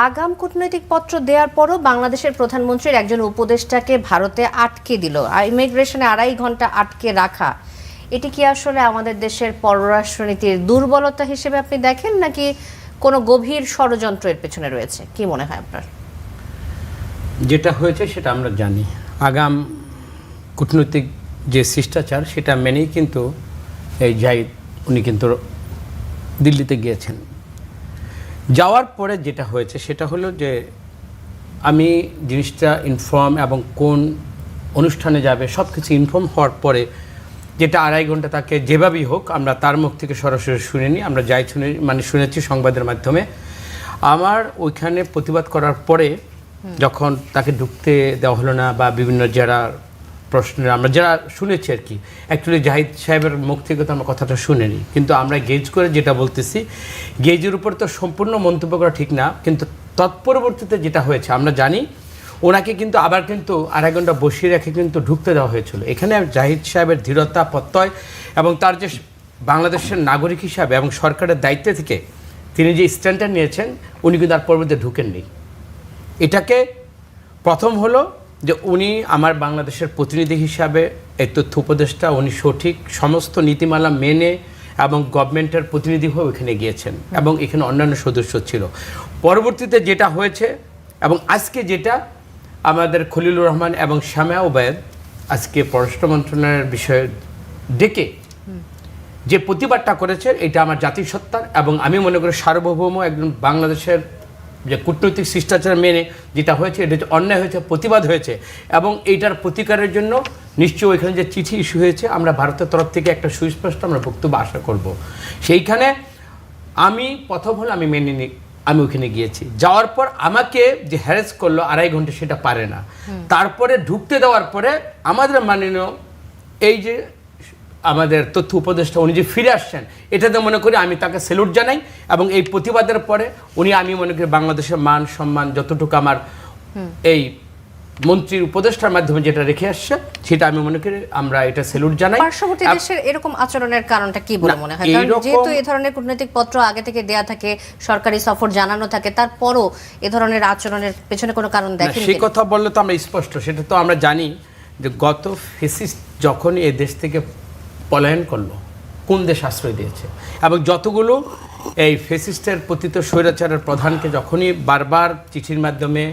আগাম কূটনৈতিক পত্র দেওয়ার পরও বাংলাদেশের প্রধানমন্ত্রীর একজন উপদেষ্টাকে ভারতে আটকে দিল, আর ইমিগ্রেশনে 2.5 ঘন্টা আটকে রাখা, এটি কি আসলে আমাদের দেশের পররাষ্ট্রনীতির দুর্বলতা হিসেবে আপনি দেখেন, নাকি কোনো গভীর ষড়যন্ত্র এর পেছনে রয়েছে? কি মনে হয় আপনার? যেটা হয়েছে সেটা আমরা জানি। আগাম কূটনৈতিক যে শিষ্টাচার সেটা মেনেই কিন্তু এই জাহিদ উনি কিন্তু দিল্লিতে গিয়েছেন। যাওয়ার পরে যেটা হয়েছে সেটা হলো যে আমি জিনিসটা ইনফর্ম এবং কোন অনুষ্ঠানে যাবে সব কিছু ইনফর্ম হওয়ার পরে যেটা 2.5 ঘন্টা তাকে যেভাবেই হোক আমরা তার মুখ থেকে সরাসরি শুনিনি, আমরা যাই শুনেছি সংবাদের মাধ্যমে। আমার ওইখানে প্রতিবাদ করার পরে যখন তাকে ঢুকতে দেওয়া হলো না বা বিভিন্ন যারা প্রশ্নের আমরা যারা শুনেছি আর কি, অ্যাকচুয়ালি জাহিদ সাহেবের মুখ থেকে তো আমরা কথাটা শুনিনি, কিন্তু আমরা গেজ করে যেটা বলতেছি, গেজের উপর তো সম্পূর্ণ মন্তব্য করা ঠিক না, কিন্তু তৎপরবর্তীতে যেটা হয়েছে আমরা জানি ওনাকে কিন্তু আবার কিন্তু 2.5 ঘন্টা বসিয়ে রেখে কিন্তু ঢুকতে দেওয়া হয়েছিল। এখানে জাহিদ সাহেবের দৃঢ়তা, প্রত্যয় এবং তার যে বাংলাদেশের নাগরিক হিসাবে এবং সরকারের দায়িত্ব থেকে তিনি যে স্ট্যান্ডটা নিয়েছেন, উনি কিন্তু আর পরবর্তীতে ঢুকেননি। এটাকে প্রথম হলো যে উনি আমার বাংলাদেশের প্রতিনিধি হিসাবে এই তথ্য উপদেষ্টা, উনি সঠিক সমস্ত নীতিমালা মেনে এবং গভর্নমেন্টের প্রতিনিধি হয়ে ওইখানে গিয়েছেন এবং এখানে অন্যান্য সদস্য ছিল। পরবর্তীতে যেটা হয়েছে এবং আজকে যেটা আমাদের খলিলুর রহমান এবং শামা ওবায়দ আজকে পররাষ্ট্র মন্ত্রণালয়ের বিষয়ে ডেকে যে প্রতিবাদটা করেছে, এটা আমার জাতিসত্তার এবং আমি মনে করি সার্বভৌম একজন বাংলাদেশের যে কূটনৈতিক শিষ্টাচার মেনে যেটা হয়েছে, এটা অন্যায় হয়েছে, প্রতিবাদ হয়েছে এবং এইটার প্রতিকারের জন্য নিশ্চয়ই ওইখানে যে চিঠি ইস্যু হয়েছে আমরা ভারতের তরফ থেকে একটা সুস্পষ্ট আমরা বক্তব্য আশা করব। সেইখানে আমি প্রথম হলো আমি মেনে নিই, আমি ওইখানে গিয়েছি। যাওয়ার পর আমাকে যে হ্যারেস করলো 2.5 ঘন্টা সেটা পারে না। তারপরে ঢুকতে দেওয়ার পরে আমাদের মাননীয় এই যে আমাদের তথ্য উপদেষ্টা উনি যে ফিরে আসছেন, এটাতে মনে করি আমি তাকে স্যালুট জানাই এবং এই প্রতিবাদের পরে উনি আমি মনে করি বাংলাদেশের মান সম্মান যতটুকু আমার এই মন্ত্রীর উপদেষ্টার মাধ্যমে যেটা রেখে আসছে সেটা আমি মনে করি আমরা এটা স্যালুট জানাই। পার্শ্ববর্তী দেশের এরকম আচরণের কারণটা কি বলে মনে হয়? কারণ যেহেতু এই ধরনের কূটনৈতিক পত্র আগে থেকে দেয়া থাকে, সরকারি সফর জানানো থাকে, তারপরও এই ধরনের আচরণের পেছনে কোনো কারণ দেখেন? সেই কথা বললে তো আমরা স্পষ্ট, সেটা তো আমরা জানি যে গত ফেসিস্ট যখনই এই দেশ থেকে পলায়ন করলো কোন দেশ আশ্রয় দিয়েছে এবং যতগুলো এই ফেসিস্টের পতিত স্বৈরাচারের প্রধানকে যখনই বারবার চিঠির মাধ্যমে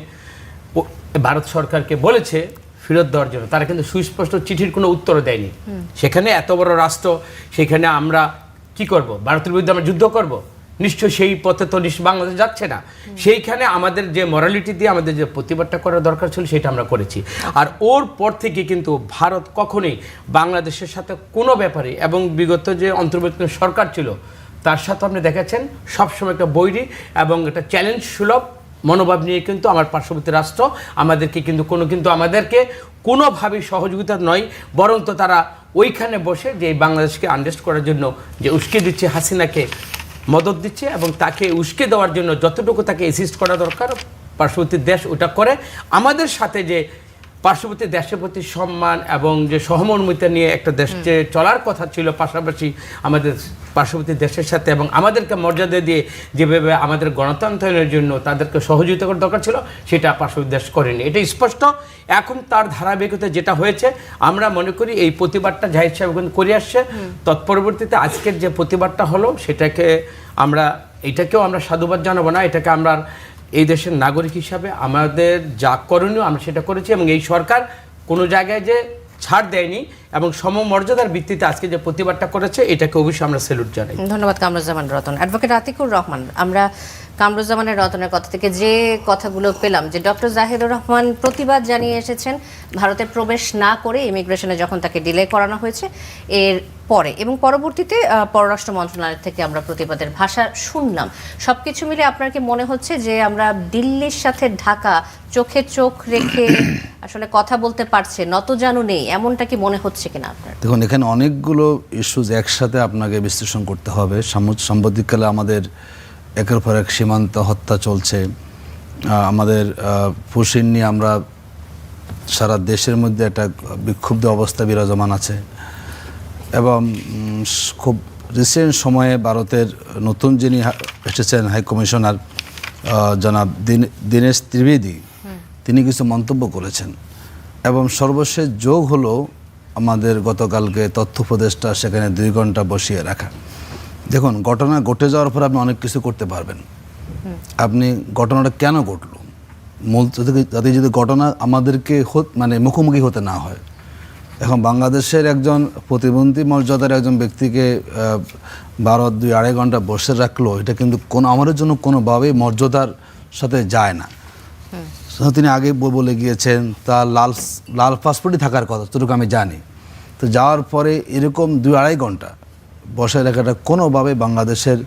ভারত সরকারকে বলেছে ফেরত দেওয়ার জন্য, তারা কিন্তু সুস্পষ্ট চিঠির কোনো উত্তর দেয়নি। সেখানে এত বড় রাষ্ট্র, সেখানে আমরা কি করব? ভারতের বিরুদ্ধে আমরা যুদ্ধ করব? নিশ্চয়ই সেই পথে তো বাংলাদেশ যাচ্ছে না। সেইখানে আমাদের যে মরালিটি দিয়ে আমাদের যে প্রতিবাদটা করার দরকার ছিল সেটা আমরা করেছি। আর ওর পর থেকে কিন্তু ভারত কখনোই বাংলাদেশের সাথে কোনো ব্যাপারে এবং বিগত যে অন্তর্বর্তী সরকার ছিল তার সাথে আপনি দেখেছেন সবসময় একটা বৈরী এবং একটা চ্যালেঞ্জ সুলভ মনোভাব নিয়ে কিন্তু আমার পার্শ্ববর্তী রাষ্ট্র আমাদেরকে কিন্তু আমাদেরকে কোনোভাবেই সহযোগিতা নয়, বরং তো তারা ওইখানে বসে যে বাংলাদেশকে আন্ডারস্ট্যান্ড করার জন্য যে উস্কে দিচ্ছে, হাসিনাকে মদত দিচ্ছে এবং তাকে উস্কে দেওয়ার জন্য যতটুকু তাকে অ্যাসিস্ট করা দরকার পার্শ্ববর্তী দেশ ওটা করে। আমাদের সাথে যে পার্শ্ববর্তী দেশের প্রতি সম্মান এবং যে সহমর্মিতা নিয়ে একটা দেশে চলার কথা ছিল পাশাপাশি আমাদের পার্শ্ববর্তী দেশের সাথে, এবং আমাদেরকে মর্যাদা দিয়ে যেভাবে আমাদের গণতন্ত্রের জন্য তাদেরকে সহযোগিতা করার দরকার ছিল সেটা পার্শ্ববর্তী দেশ করেনি। এটা স্পষ্ট। এখন তার ধারাবাহিকতা যেটা হয়েছে আমরা মনে করি এই প্রতিবাদটা জাহিদ সাহেব করে আসছে, তৎপরবর্তীতে আজকের যে প্রতিবাদটা হলো সেটাকে এটাকেও আমরা সাধুবাদ জানাবো না, এটাকে আমরা এই দেশের নাগরিক হিসাবে আমাদের যা করণীয় আমরা সেটা করেছি এবং এই সরকার কোনো জায়গায় যে ছাড় দেয়নি এবং সমমর্যাদার ভিত্তিতে আজকে যে প্রতিবাদটা করেছে এটাকে অবশ্যই আমরা স্যালুট জানাই। ধন্যবাদ কামরুজ্জামান রতন। অ্যাডভোকেট আতিকুর রহমান, আমরা কামরুজ্জামানের রতনের কথা থেকে যে কথাগুলো পেলাম যে ডক্টর জাহিদুর রহমান প্রতিবাদ জানিয়ে এসেছেন ভারতে প্রবেশ না করে ইমিগ্রেশনে যখন তাকে ডিলে করানো হয়েছে এর পরে, এবং পরবর্তীতে পররাষ্ট্র মন্ত্রণালয় থেকে আমরা প্রতিবাদের ভাষা শুনলাম। সবকিছু মিলে আপনার কি মনে হচ্ছে যে আমরা দিল্লির সাথে ঢাকা চোখে চোখ রেখে আসলে কথা বলতে পারছে, নতজানু নেই, এমনটা কি মনে হচ্ছে কিনা আপনার? দেখুন, এখানে অনেকগুলো ইস্যুজ একসাথে আপনাকে বিশ্লেষণ করতে হবে। সাম্প্রতিককালে আমাদের একের পর এক সীমান্ত হত্যা চলছে, আমাদের পুশিন নিয়ে আমরা সারা দেশের মধ্যে একটা বিক্ষুব্ধ অবস্থা বিরাজমান আছে এবং খুব রিসেন্ট সময়ে ভারতের নতুন যিনি এসেছেন হাই কমিশনার জনাব দীনেশ ত্রিবেদী তিনি কিছু মন্তব্য করেছেন এবং সর্বশেষ যোগ হলো আমাদের গতকালকে তথ্য উপদেষ্টা সেখানে 2 ঘন্টা বসিয়ে রাখা। দেখুন, ঘটনা ঘটে যাওয়ার পর আপনি অনেক কিছু করতে পারবেন। আপনি ঘটনাটা কেন ঘটলো, মূল যাতে যদি ঘটনা আমাদেরকে মানে মুখোমুখি হতে না হয়। এখন বাংলাদেশের একজন প্রতিবন্ধী মর্যাদার একজন ব্যক্তিকে ভারত 2-2.5 ঘন্টা বসে রাখলো, এটা কিন্তু আমাদের জন্য কোনোভাবেই মর্যাদার সাথে যায় না। তিনি আগে বলে গিয়েছেন তার লাল পাসপোর্টই থাকার কথা, যতটুকু আমি জানি। তো যাওয়ার পরে এরকম 2-2.5 ঘন্টা বসে রাখাটা কোনোভাবে বাংলাদেশের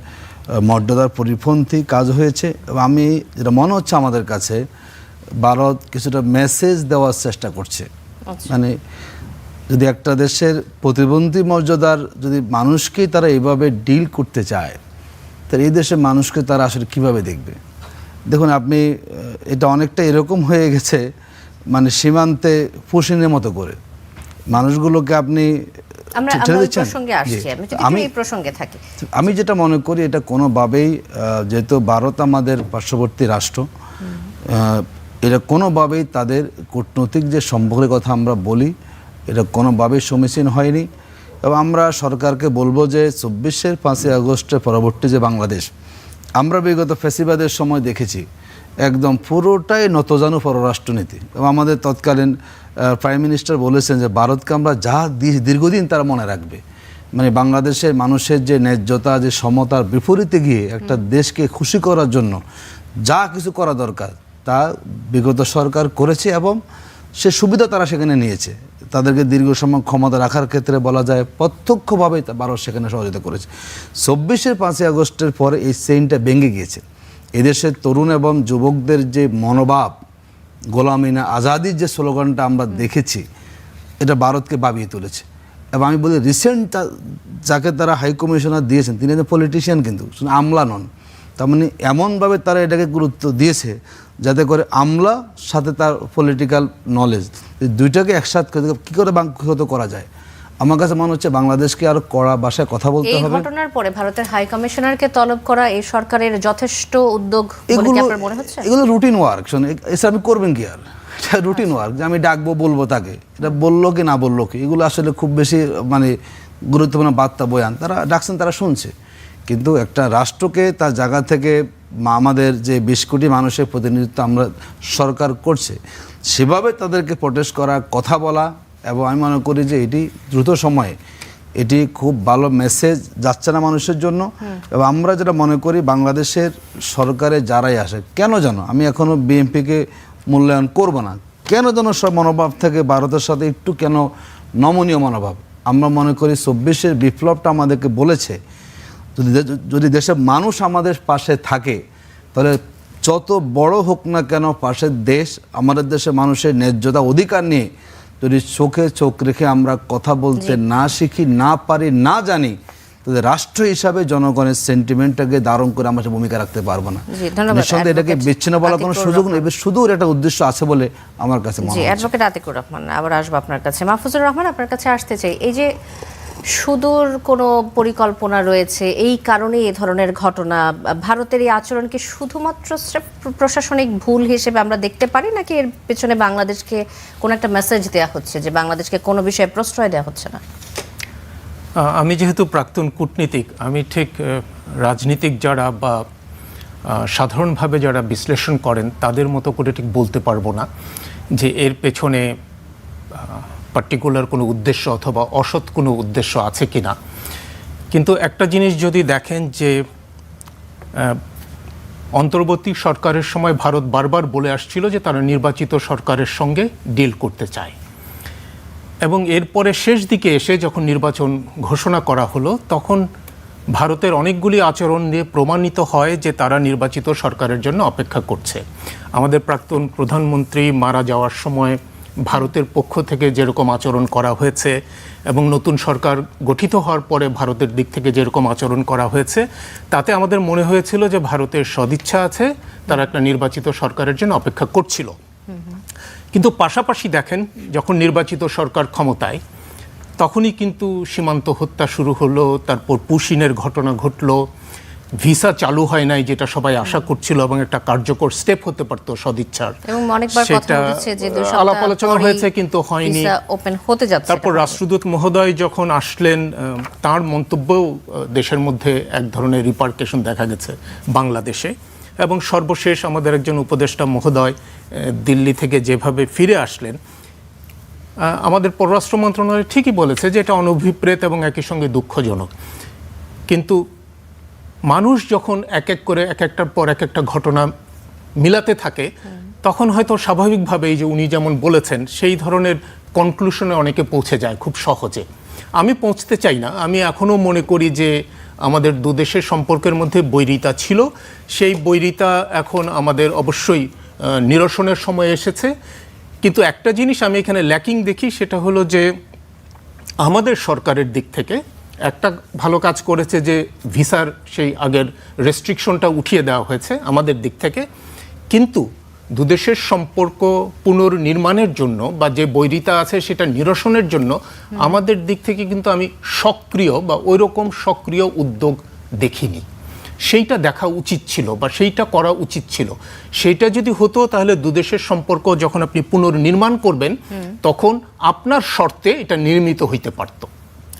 মর্যাদার পরিপন্থী কাজ হয়েছে। এবং আমি যেটা মনে হচ্ছে আমাদের কাছে, ভারত কিছুটা মেসেজ দেওয়ার চেষ্টা করছে। মানে যদি একটা দেশের প্রতিবন্ধী মর্যাদার যদি মানুষকেই তারা এইভাবে ডিল করতে চায়, তাহলে এই দেশের মানুষকে তারা আসলে কীভাবে দেখবে? দেখুন, আপনি এটা অনেকটা এরকম হয়ে গেছে, মানে সীমান্তে পুশিনের মতো করে মানুষগুলোকে আপনি আমি যেটা মনে করি, এটা কোনোভাবেই, যেহেতু ভারত আমাদের পার্শ্ববর্তী রাষ্ট্র, এটা কোনোভাবেই তাদের কূটনৈতিক যে সম্পর্কের কথা আমরা বলি, এটা কোনোভাবেই সমীচীন হয়নি। এবং আমরা সরকারকে বলবো যে 24-এর 5ই আগস্টের পরবর্তী যে বাংলাদেশ, আমরা বিগত ফ্যাসিবাদের সময় দেখেছি একদম পুরোটাই নতজানু পররাষ্ট্রনীতি। এবং আমাদের তৎকালীন প্রাইম মিনিস্টার বলেছেন যে ভারতকে আমরা যা দীর্ঘদিন তারা মনে রাখবে। মানে বাংলাদেশের মানুষের যে ন্যায্যতা, যে সমতার বিপরীতে গিয়ে একটা দেশকে খুশি করার জন্য যা কিছু করা দরকার তা বিগত সরকার করেছে এবং সে সুবিধা তারা সেখানে নিয়েছে। তাদেরকে দীর্ঘ সময় ক্ষমতা রাখার ক্ষেত্রে বলা যায় প্রত্যক্ষভাবেই ভারত সেখানে সহযোগিতা করেছে। 24-এর 5ই আগস্টের পরে এই চেইনটা ভেঙে গিয়েছে। এদেশের তরুণ এবং যুবকদের যে মনোভাব, গোলামি না আজাদির যে স্লোগানটা আমরা দেখেছি, এটা ভারতকে ভাবিয়ে তুলেছে। এবং আমি বলি, রিসেন্ট যাকে তারা হাই কমিশনার দিয়েছেন তিনি পলিটিশিয়ান, কিন্তু আমলা নন। তার মানে এমনভাবে তারা এটাকে গুরুত্ব দিয়েছে যাতে করে আমলা সাথে তার পলিটিক্যাল নলেজ, দুইটাকে একসাথে কী করে বাঙ্কিত করা যায়। আমার কাছে মনে হচ্ছে বাংলাদেশকে আরো কড়া ভাষায় কথা বলতে হবে। এই ঘটনার পরে ভারতের হাই কমিশনারকে তলব করা এই সরকারের যথেষ্ট উদ্যোগ বলে কি আপনার মনে হচ্ছে? এগুলো রুটিন ওয়ার্ক, এসে আপনি করবেন কি আর? এটা রুটিন ওয়ার্ক যে আমি ডাকবো, বলবো তাকে, এটা বললো কি না বললো কি, এগুলো আসলে খুব বেশি মানে গুরুত্বপূর্ণ বার্তা বয়ান তারা ডাকছেন, তারা শুনছে। কিন্তু একটা রাষ্ট্রকে তার জায়গা থেকে আমাদের যে 20 কোটি মানুষের প্রতিনিধিত্ব আমরা সরকার করছে, সেভাবে তাদেরকে প্রোটেস্ট করা, কথা বলা, এবং আমি মনে করি যে এটি দ্রুত সময়ে এটি খুব ভালো মেসেজ যাচ্ছে না মানুষের জন্য। এবং আমরা যেটা মনে করি, বাংলাদেশের সরকারে যারাই আসে, কেন যেন আমি এখনও বিএনপিকে মূল্যায়ন করব না, কেন যেন সব মনোভাব থেকে ভারতের সাথে একটু কেন নমনীয় মনোভাব। আমরা মনে করি 24-এর বিপ্লবটা আমাদেরকে বলেছে, যদি দেশের মানুষ আমাদের পাশে থাকে, তাহলে যত বড় হোক না কেন পাশের দেশ, আমাদের দেশের মানুষের ন্যায্যতা অধিকার নিয়ে যদি চোখে চোখ রেখে আমরা কথা বলতে না শিখি, না পারি, না জানি, তাহলে রাষ্ট্র হিসাবে জনগণের সেন্টিমেন্টটাকে ধারণ করে আমরা ভূমিকা রাখতে পারবো না। নিঃসন্দেহে এটাকে বিচ্ছিন্ন বলার কোনো সুযোগ নেই, শুধু একটা উদ্দেশ্য আছে বলে আমার কাছে মনে হয়। অ্যাডভোকেট আতিকুর রহমান, আবার আসবো আপনার কাছে। মাহফুজুর রহমান, আপনার কাছে আসতে চাই, এই যে সুদূর কোনো পরিকল্পনা রয়েছে, এই কারণে এই ধরনের ঘটনা, ভারতের এই আচরণকে শুধুমাত্র প্রশাসনিক ভুল হিসেবে আমরা দেখতে পারি, নাকি এর পেছনে বাংলাদেশকে কোনো একটা মেসেজ দেওয়া হচ্ছে যে বাংলাদেশকে কোনো বিষয়ে প্রশ্রয় দেওয়া হচ্ছে না? আমি যেহেতু প্রাক্তন কূটনীতিক, আমি ঠিক রাজনীতিক যারা বা সাধারণভাবে যারা বিশ্লেষণ করেন তাদের মতো করে ঠিক বলতে পারবো না যে এর পেছনে পার্টিকুলার কোনো উদ্দেশ্য অথবা অসৎ কোনো উদ্দেশ্য আছে কিনা। কিন্তু একটা জিনিস যদি দেখেন যে অন্তর্বর্তী সরকারের সময় ভারত বারবার বলে আসছিল যে তারা নির্বাচিত সরকারের সঙ্গে ডিল করতে চায়, এবং এরপরে শেষ দিকে এসে যখন নির্বাচন ঘোষণা করা হলো, তখন ভারতের অনেকগুলি আচরণ দিয়ে প্রমাণিত হয় যে তারা নির্বাচিত সরকারের জন্য অপেক্ষা করছে। আমাদের প্রাক্তন প্রধানমন্ত্রী মারা যাওয়ার সময় ভারতের পক্ষ থেকে যেরকম আচরণ করা হয়েছে, এবং নতুন সরকার গঠিত হওয়ার পরে ভারতের দিক থেকে যেরকম আচরণ করা হয়েছে, তাতে আমাদের মনে হয়েছিল যে ভারতের সদিচ্ছা আছে, তারা একটা নির্বাচিত সরকারের জন্য অপেক্ষা করছিল। কিন্তু পাশাপাশি দেখেন, যখন নির্বাচিত সরকার ক্ষমতায়, তখনই কিন্তু সীমান্ত হত্যা শুরু হলো, তারপর পুশিনের ঘটনা ঘটলো, ভিসা চালু হয় নাই, যেটা সবাই আশা করছিল এবং একটা কার্যকর স্টেপ হতে পারতো সদিচ্ছার, এবং অনেকবার কথা উঠেছে যে 2 সপ্তাহ আলাপ আলোচনা হয়েছে কিন্তু হয়নি। ভিসা ওপেন হতে যাচ্ছে। তারপর রাষ্ট্রদূত মহোদয় যখন আসলেন, তার মন্তব্যও দেশের মধ্যে এক ধরনের রিপার্কেশন দেখা গেছে বাংলাদেশে। এবং সর্বশেষ আমাদের একজন উপদেষ্টা মহোদয় দিল্লি থেকে যেভাবে ফিরে আসলেন, আমাদের পররাষ্ট্র মন্ত্রণালয় ঠিকই বলেছে যে এটা অনভিপ্রেত এবং একই সঙ্গে দুঃখজনক। কিন্তু মানুষ যখন এক এক করে এক একটার পর এক একটা ঘটনা মিলাতে থাকে, তখন হয়তো স্বাভাবিকভাবেই যে উনি যেমন বলেছেন সেই ধরনের কনক্লুশনে অনেকে পৌঁছে যায় খুব সহজে। আমি পৌঁছতে চাই না। আমি এখনও মনে করি যে আমাদের দুদেশের সম্পর্কের মধ্যে বৈরিতা ছিল, সেই বৈরিতা এখন আমাদের অবশ্যই নিরসনের সময় এসেছে। কিন্তু একটা জিনিস আমি এখানে ল্যাকিং দেখি, সেটা হলো যে আমাদের সরকারের দিক থেকে একটা ভালো কাজ করেছে যে ভিসার সেই আগের রেস্ট্রিকশনটা উঠিয়ে দেওয়া হয়েছে আমাদের দিক থেকে। কিন্তু দুদেশের সম্পর্ক পুনর্নির্মাণের জন্য বা যে বৈরিতা আছে সেটা নিরসনের জন্য আমাদের দিক থেকে কিন্তু আমি সক্রিয় বা ওইরকম সক্রিয় উদ্যোগ দেখিনি। সেইটা দেখা উচিত ছিল বা সেইটা করা উচিত ছিল। সেইটা যদি হতো তাহলে দুদেশের সম্পর্ক যখন আপনি পুনর্নির্মাণ করবেন তখন আপনার শর্তে এটা নির্মিত হইতে পারত।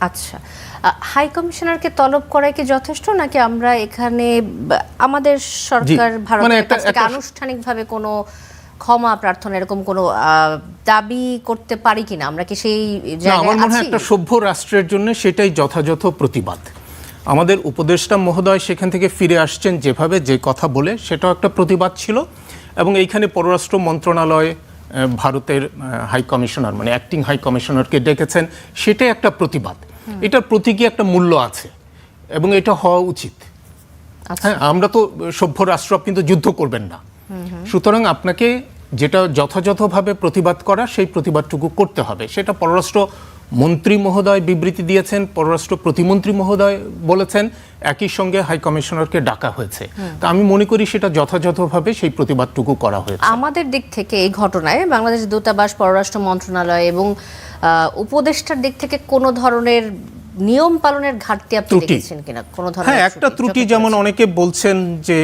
আচ্ছা, হাই কমিশনারকে তলব করাই কি যথেষ্ট, নাকি আমরা এখানে আমাদের সরকার ভারতের কাছ থেকে আনুষ্ঠানিকভাবে কোনো ক্ষমা প্রার্থনা এরকম কোনো দাবি করতে পারি কিনা? আমরা কি সেই জায়গায় আছি? আমার মনে হয় একটা সভ্য রাষ্ট্রের জন্য সেটাই যথাযথ প্রতিবাদ। আমাদের উপদেষ্টা মহোদয় সেখান থেকে ফিরে আসছেন যেভাবে, যে কথা বলে, সেটাও একটা প্রতিবাদ ছিল। এবং এইখানে পররাষ্ট্র মন্ত্রণালয় ভারতের হাই কমিশনার মানে অ্যাক্টিং হাই কমিশনারকে ডেকেছেন, সেটাই একটা প্রতিবাদ। এটার প্রতীকী একটা মূল্য আছে এবং এটা হওয়া উচিত। হ্যাঁ, আমরা তো সভ্য রাষ্ট্র, কিন্তু যুদ্ধ করবেন না। সুতরাং আপনাকে যেটা যথাযথভাবে প্রতিবাদ করা, সেই প্রতিবাদটুকু করতে হবে। সেটা পররাষ্ট্র মন্ত্রী মহোদয় বিবৃতি দিয়েছেন, পররাষ্ট্র প্রতিমন্ত্রী মহোদয় বলেছেন, একই সঙ্গে হাই কমিশনারকে ডাকা হয়েছে। তা আমি মনে করি সেটা যথাযথভাবে সেই প্রতিবাদটুকু করা হয়েছে। আমাদের দিক থেকে এই ঘটনায় বাংলাদেশ দূতাবাস, পররাষ্ট্র মন্ত্রণালয় এবং উপদেষ্টার দিক থেকে কোনো ধরনের নিয়ম পালনের ঘাটতি আপনি দেখেছেন কিনা? কোনো ধরনের? হ্যাঁ, একটা ত্রুটি, যেমন অনেকে বলছেন যে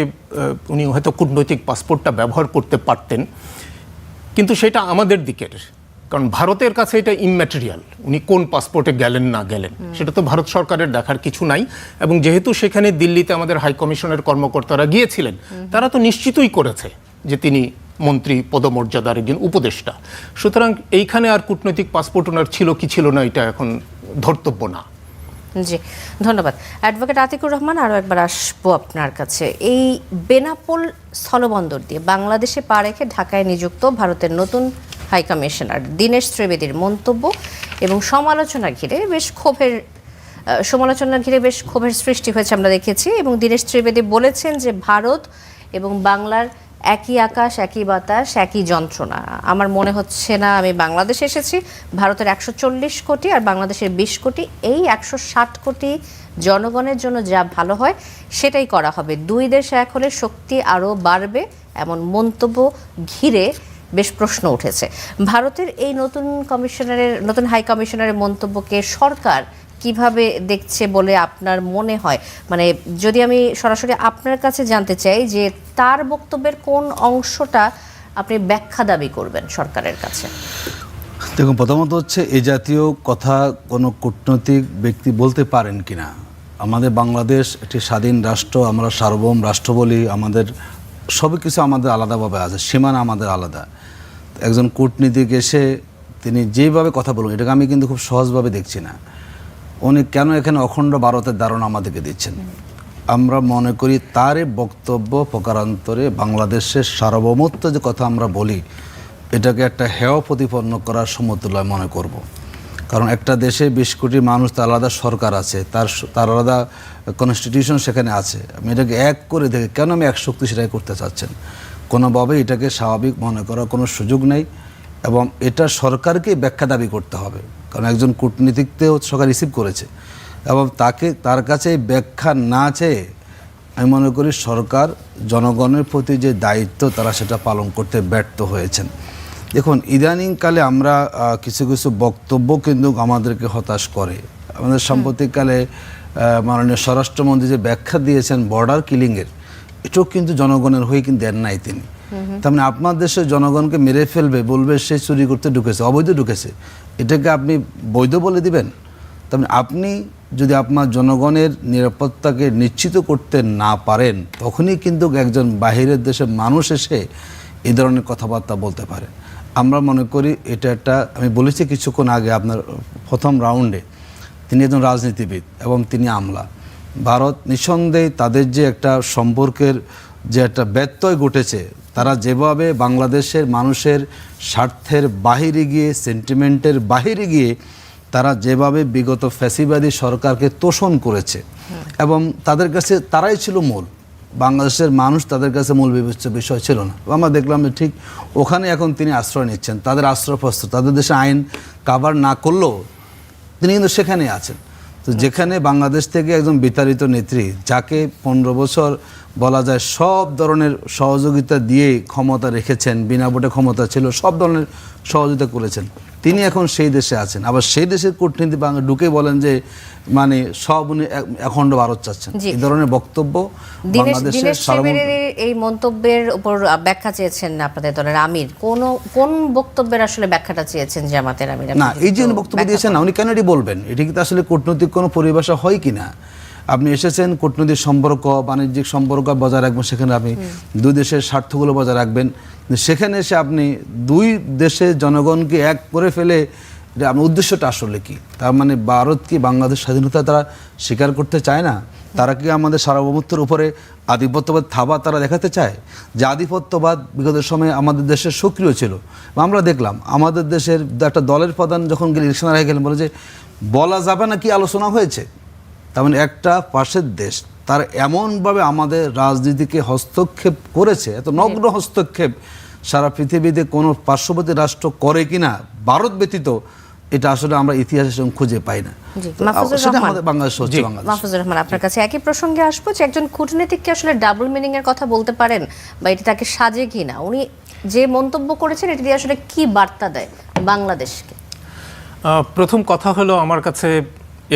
উনি হয়তো কূটনৈতিক পাসপোর্টটা ব্যবহার করতে পারতেন, কিন্তু সেটা আমাদের দিকের, কারণ ভারতের কাছে এটা ইমম্যাটেরিয়াল। উনি কোন পাসপোর্টে গেলেন না গেলেন সেটা তো ভারত সরকারের দেখার কিছু নাই। এবং যেহেতু সেখানে দিল্লিতে আমাদের হাই কমিশনের কর্মকর্তারা গিয়েছিলেন, তারা তো নিশ্চিতই করেছে যে তিনি মন্ত্রী পদমর্যাদার একজন উপদেষ্টা। সুতরাং এইখানে আর কূটনৈতিক পাসপোর্ট ওনার ছিল কি ছিল না এটা এখন ধর্তব্য না। জি, ধন্যবাদ অ্যাডভোকেট আতিকুর রহমান। আরও একবার আসবো আপনার কাছে। এই বেনাপোল স্থলবন্দর দিয়ে বাংলাদেশে পা রেখে ঢাকায় নিযুক্ত ভারতের নতুন হাই কমিশনার দীনেশ ত্রিবেদীর মন্তব্য এবং সমালোচনা ঘিরে বেশ ক্ষোভের সৃষ্টি হয়েছে আমরা দেখেছি। এবং দীনেশ ত্রিবেদী বলেছেন যে ভারত এবং বাংলার একই আকাশ, একই বাতাস, একই যন্ত্রণা। আমার মনে হচ্ছে না আমি বাংলাদেশে এসেছি। ভারতের 140 কোটি আর বাংলাদেশের 20 কোটি, এই 160 কোটি জনগণের জন্য যা ভালো হয় সেটাই করা হবে। দুই দেশ এক হলে শক্তি আরও বাড়বে, এমন মন্তব্য ঘিরে বেশ প্রশ্ন উঠেছে। ভারতের এই নতুন হাই কমিশনারের মন্তব্যকে সরকার কিভাবে দেখছে বলে আপনার মনে হয়? মানে যদি আমি সরাসরি আপনার কাছে জানতে চাই যে তার বক্তব্যের কোন অংশটা আপনি ব্যাখ্যা দাবি করবেন সরকারের কাছে? দেখুন, প্রথমত হচ্ছে এই জাতীয় কথা কোনো কূটনৈতিক ব্যক্তি বলতে পারেন কিনা। আমাদের বাংলাদেশ একটি স্বাধীন রাষ্ট্র, আমরা সার্বভৌম রাষ্ট্র বলি, আমাদের সব কিছু আমাদের আলাদাভাবে আছে, সীমানা আমাদের আলাদা। একজন কূটনীতিক এসে তিনি যেভাবে কথা বলুন, এটাকে আমি কিন্তু খুব সহজভাবে দেখছি না। উনি কেন এখানে অখণ্ড ভারতের ধারণা আমাদেরকে দিচ্ছেন? আমরা মনে করি তার বক্তব্য প্রকারান্তরে বাংলাদেশের সার্বভৌমত্ব যে কথা আমরা বলি, এটাকে একটা হেয় প্রতিপন্ন করার সমতুল্য মনে করব। কারণ একটা দেশে 20 কোটি মানুষ, তার আলাদা সরকার আছে, তার আলাদা কনস্টিটিউশন সেখানে আছে। আমি এটাকে এক করে দেখে কেন আমি এক শক্তিশালী করতে চাচ্ছেন? কোনোভাবে এটাকে স্বাভাবিক মনে করার কোনো সুযোগ নেই এবং এটা সরকারকেই ব্যাখ্যা দাবি করতে হবে। কারণ একজন কূটনীতিককেও সরকার রিসিভ করেছে এবং তার কাছে ব্যাখ্যা না চেয়ে আমি মনে করি সরকার জনগণের প্রতি যে দায়িত্ব তারা সেটা পালন করতে ব্যর্থ হয়েছেন। দেখুন, ইদানিংকালে আমরা কিছু কিছু বক্তব্য কিন্তু আমাদেরকে হতাশ করে। আমাদের সাম্প্রতিককালে মাননীয় স্বরাষ্ট্রমন্ত্রী যে ব্যাখ্যা দিয়েছেন বর্ডার কিলিংয়ের, এটাও কিন্তু জনগণের হয়ে কিন্তু দেন নাই তিনি। তার মানে আপনার দেশের জনগণকে মেরে ফেলবে, বলবে সে চুরি করতে ঢুকেছে, অবৈধ ঢুকেছে, এটাকে আপনি বৈধ বলে দিবেন? তার মানে আপনি যদি আপনার জনগণের নিরাপত্তাকে নিশ্চিত করতে না পারেন, তখনই কিন্তু একজন বাহিরের দেশের মানুষ এসে এই ধরনের কথাবার্তা বলতে পারে। আমরা মনে করি এটা একটা, আমি বলেছি কিছুক্ষণ আগে আপনার প্রথম রাউন্ডে, তিনি একজন রাজনীতিবিদ এবং তিনি আমলা। ভারত নিঃসন্দেহে তাদের যে একটা সম্পর্কের যে একটা ব্যত্যয় ঘটেছে, তারা যেভাবে বাংলাদেশের মানুষের স্বার্থের বাহিরে গিয়ে, সেন্টিমেন্টের বাহিরে গিয়ে তারা যেভাবে বিগত ফ্যাসিবাদী সরকারকে তোষণ করেছে, এবং তাদের কাছে তারাই ছিল মূল, বাংলাদেশের মানুষ তাদের কাছে মূল বিবেচ্য বিষয় ছিল না। আমরা দেখলাম যে ঠিক ওখানে এখন তিনি আশ্রয় নিচ্ছেন, তাদের আশ্রয়প্রস্ত, তাদের দেশে আইন কাভার না করলেও তিনি কিন্তু সেখানে আছেন। তো যেখানে বাংলাদেশ থেকে একজন বিতাড়িত নেত্রী, যাকে 15 বছর বলা যায় সব ধরনের সহযোগিতা দিয়ে ক্ষমতা রেখেছেন, বিনা ভোটে ক্ষমতা ছিল, সব ধরনের সহযোগিতা করেছেন, তিনি এখন সেই দেশে আছেন। আবার সেই দেশের কূটনীতি বাংলা ঢুকে বলেন যে মানে সব উনি অখণ্ড ভারত চাচ্ছেন। এই ধরনের বক্তব্য বাংলাদেশের এই মন্তব্যের উপর ব্যাখ্যা চেয়েছেন আপনাদের দলের আমির, কোন বক্তব্যের আসলে ব্যাখ্যাটা চেয়েছেন জামাতের আমির? না, এই যে বক্তব্য দিয়েছেন না, উনি কেন এটি বলবেন? এটি কিন্তু আসলে কূটনৈতিক কোনো পরিভাষা হয় কি না? আপনি এসেছেন কূটনৈতিক সম্পর্ক, বাণিজ্যিক সম্পর্ক বজায় রাখবেন, সেখানে আপনি দুই দেশের স্বার্থগুলো বজায় রাখবেন, সেখানে এসে আপনি দুই দেশের জনগণকে এক করে ফেলে, এটা আপনার উদ্দেশ্যটা আসলে কি? তার মানে ভারত কি বাংলাদেশ স্বাধীনতা তারা স্বীকার করতে চায় না? তারা কি আমাদের সার্বভৌমত্বের উপরে আধিপত্যবাদ থাবা তারা দেখাতে চায়? যে আধিপত্যবাদ বিগত সময়ে আমাদের দেশে সক্রিয় ছিল। আমরা দেখলাম আমাদের দেশের একটা দলের প্রধান যখন গেলে ইলেকশন হয়ে গেলেন, বলে যে বলা যাবে না কি আলোচনা হয়েছে। তার মানে একটা পাশের দেশ তার এমনভাবে আমাদের রাজনীতিকে হস্তক্ষেপ করেছে, এত নগ্ন হস্তক্ষেপ সারা পৃথিবীতে কোনো পার্শ্ববর্তী রাষ্ট্র করে কিনা ভারত ব্যতীত, এটা আসলে আমরা ইতিহাসে খুঁজে পাই না। সেটা আমাদের বাংলাদেশ হচ্ছে। মাহফুজুর রহমান, আপনার কাছে একই প্রসঙ্গে আসবো যে একজন কূটনীতিক কি আসলে ডাবল মিনিং এর কথা বলতে পারেন, বা এটি তাকে সাজে কিনা? উনি যে মন্তব্য করেছেন এটি দিয়ে আসলে কি বার্তা দেয় বাংলাদেশকে? প্রথম কথা হলো, আমার কাছে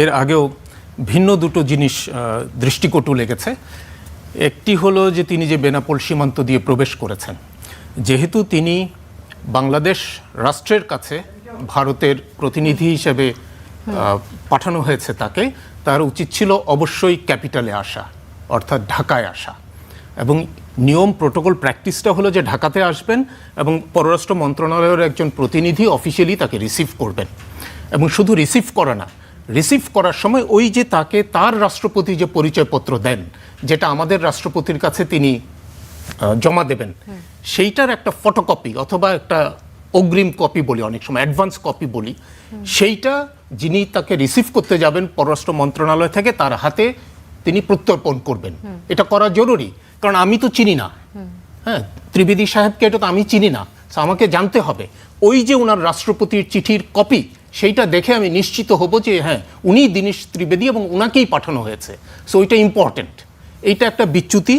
এর আগেও ভিন্ন দুটো জিনিস দৃষ্টিকটু লেগেছে। একটি হলো যে তিনি যে বেনাপোল সীমান্ত দিয়ে প্রবেশ করেছেন, যেহেতু তিনি বাংলাদেশ রাষ্ট্রের কাছে ভারতের প্রতিনিধি হিসেবে পাঠানো হয়েছে, তার উচিত ছিল অবশ্যই ক্যাপিটালে আসা, অর্থাৎ ঢাকায় আসা, এবং নিয়ম প্রোটোকল প্র্যাকটিসটা হলো যে ঢাকাতে আসবেন এবং পররাষ্ট্র মন্ত্রণালয়ের একজন প্রতিনিধি অফিসিয়ালি তাকে রিসিভ করবেন। এবং শুধু রিসিভ করা না, রিসিভ করার সময় ওই যে তাকে তার রাষ্ট্রপতি যে পরিচয়পত্র দেন, যেটা আমাদের রাষ্ট্রপতির কাছে তিনি জমা দেবেন, সেইটার একটা ফটোকপি অথবা একটা অগ্রিম কপি বলি, অনেক সময় অ্যাডভান্স কপি বলি, সেইটা যিনি তাকে রিসিভ করতে যাবেন পররাষ্ট্র মন্ত্রণালয় থেকে, তার হাতে তিনি প্রত্যর্পণ করবেন। এটা করা জরুরি, কারণ আমি তো চিনি না, হ্যাঁ, ত্রিবেদী সাহেবকে এটা তো আমি চিনি না, আমাকে জানতে হবে ওই যে ওনার রাষ্ট্রপতির চিঠির কপি, সেইটা দেখে আমি নিশ্চিত হব যে হ্যাঁ উনি দীনেশ ত্রিবেদী এবং ওনাকেই পাঠানো হয়েছে। সো ওইটা ইম্পর্টেন্ট। এইটা একটা বিচ্যুতি।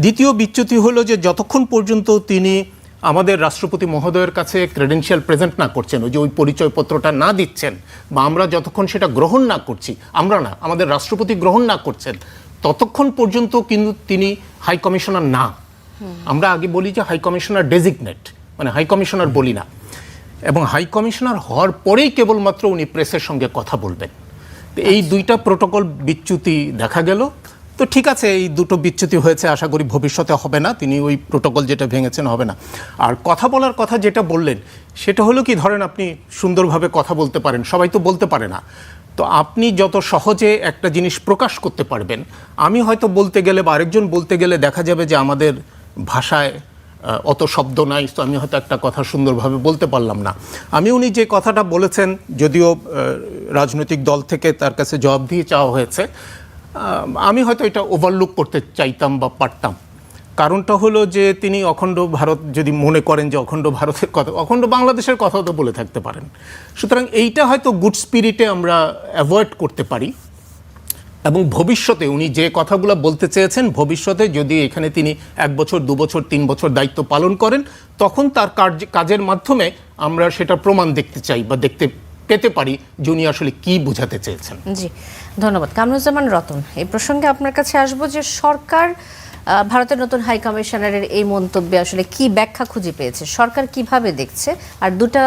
দ্বিতীয় বিচ্যুতি হলো যে যতক্ষণ পর্যন্ত তিনি আমাদের রাষ্ট্রপতি মহোদয়ের কাছে ক্রেডেনশিয়াল প্রেজেন্ট না করছেন, ওই যে ওই পরিচয়পত্রটা না দিচ্ছেন, বা আমরা যতক্ষণ সেটা গ্রহণ না করছি, আমরা না, আমাদের রাষ্ট্রপতি গ্রহণ না করছেন, ততক্ষণ পর্যন্ত কিন্তু তিনি হাই কমিশনার না। আমরা আগে বলি যে হাই কমিশনার ডেজিগনেট, মানে হাই কমিশনার বলি না। এবং হাই কমিশনার হওয়ার পরেই কেবলমাত্র উনি প্রেসের সঙ্গে কথা বলবেন। এই দুইটা প্রোটোকল বিচ্যুতি দেখা গেল। তো ঠিক আছে, এই দুটো বিচ্যুতি হয়েছে, আশা করি ভবিষ্যতে হবে না, তিনি ওই প্রোটোকল যেটা ভেঙেছেন হবে না। আর কথা বলার কথা যেটা বললেন, সেটা হলো কি, ধরেন আপনি সুন্দরভাবে কথা বলতে পারেন, সবাই তো বলতে পারে না, তো আপনি যত সহজে একটা জিনিস প্রকাশ করতে পারবেন, আমি হয়তো বলতে গেলে বা আরেকজন বলতে গেলে দেখা যাবে যে আমাদের ভাষায় অত শব্দ নাই, তো আমি হয়তো একটা কথা সুন্দরভাবে বলতে পারলাম না। উনি যে কথাটা বলেছেন, যদিও রাজনৈতিক দল থেকে তার কাছে জবাবদিহি চাওয়া হয়েছে, আমি হয়তো এটা ওভারলুক করতে চাইতাম বা পারতাম। কারণটা হলো যে তিনি অখণ্ড ভারত যদি মনে করেন যে অখণ্ড ভারতের কথা, অখণ্ড বাংলাদেশের কথাও তো বলে থাকতে পারেন। সুতরাং এইটা হয়তো গুড স্পিরিটে আমরা অ্যাভয়েড করতে পারি। এবং ভবিষ্যতে উনি যে কথাগুলো বলতে চেয়েছেন, ভবিষ্যতে যদি এখানে তিনি 1 বছর 2 বছর 3 বছর দায়িত্ব পালন করেন, তখন তার কাজের মাধ্যমে আমরা সেটা প্রমাণ দেখতে চাই বা দেখতে পেতে পারি যে উনি আসলে কি বোঝাতে চেয়েছেন। জি, ধন্যবাদ। কামরুজ্জামান রতন, এই প্রসঙ্গে আপনার কাছে আসবো যে সরকার ভারতের নতুন হাই কমিশনারের এই মন্তব্যে আসলে কি ব্যাখ্যা খুঁজে পেয়েছে, সরকার কিভাবে দেখছে, আর দুটা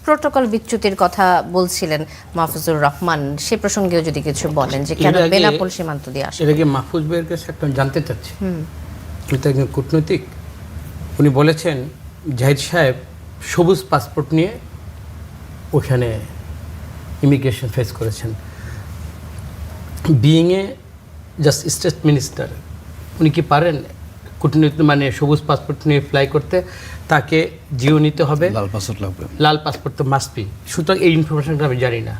প্রোটোকল বিচ্যুতির কথা বলছিলেন মাহফুজুর রহমান, সে প্রসঙ্গেও যদি কিছু বলেন যে কেন এর আগে- বেনাপোল সীমান্ত দিয়ে আসে। এটা কি মাহফুজ ভাইয়ের কাছে একটা জানতে চাচ্ছি, উনি তো একজন কূটনৈতিক, উনি বলেছেন জাহিদ সাহেব সবুজ পাসপোর্ট নিয়ে ওখানে ইমিগ্রেশন ফেস করেছেন। Being a just state minister, উনি কি পারেন কূটনীতি মানে সবুজ পাসপোর্ট নিয়ে ফ্লাই করতে? তাকে জিও নিতে হবে, লাল পাসপোর্ট লাগবে। লাল পাসপোর্ট তো মাস্ট বি। সুতরাং এই ইনফরমেশনটা আমি জানি না।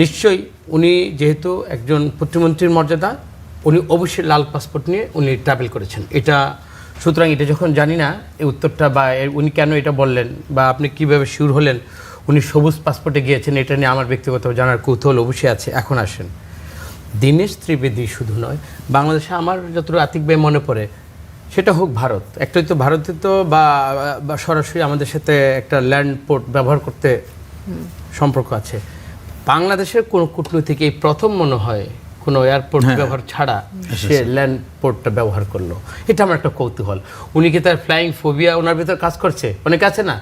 নিশ্চয়ই উনি যেহেতু একজন প্রতিমন্ত্রীর মর্যাদা, উনি অবশ্যই লাল পাসপোর্ট নিয়ে উনি ট্রাভেল করেছেন। এটা সুতরাং এটা যখন জানি না এই উত্তরটা, বা উনি কেন এটা বললেন, বা আপনি কিভাবে শিওর হলেন উনি সবুজ পাসপোর্টে গিয়েছেন, এটা নিয়ে আমার ব্যক্তিগত জানার কৌতূহল অবশ্যই আছে। এখন আসেন, দীনেশ ত্রিবেদী শুধু নয়, বাংলাদেশে আমার যতটুকু আতিকভাবে মনে পড়ে, সেটা হোক ভারত, একটাই তো ভারতে তো বা সরাসরি আমাদের সাথে একটা ল্যান্ড পোর্ট ব্যবহার করতে সম্পর্ক আছে। বাংলাদেশের কোনো কূটনীতিক এই প্রথম মনে হয় কোনো এয়ারপোর্ট ব্যবহার ছাড়া সে ল্যান্ড পোর্টটা ব্যবহার করলো। এটা আমার একটা কৌতূহল। উনি কি তার ফ্লাইং ফোবিয়া ওনার ভিতর কাজ করছে? অনেকে আছে না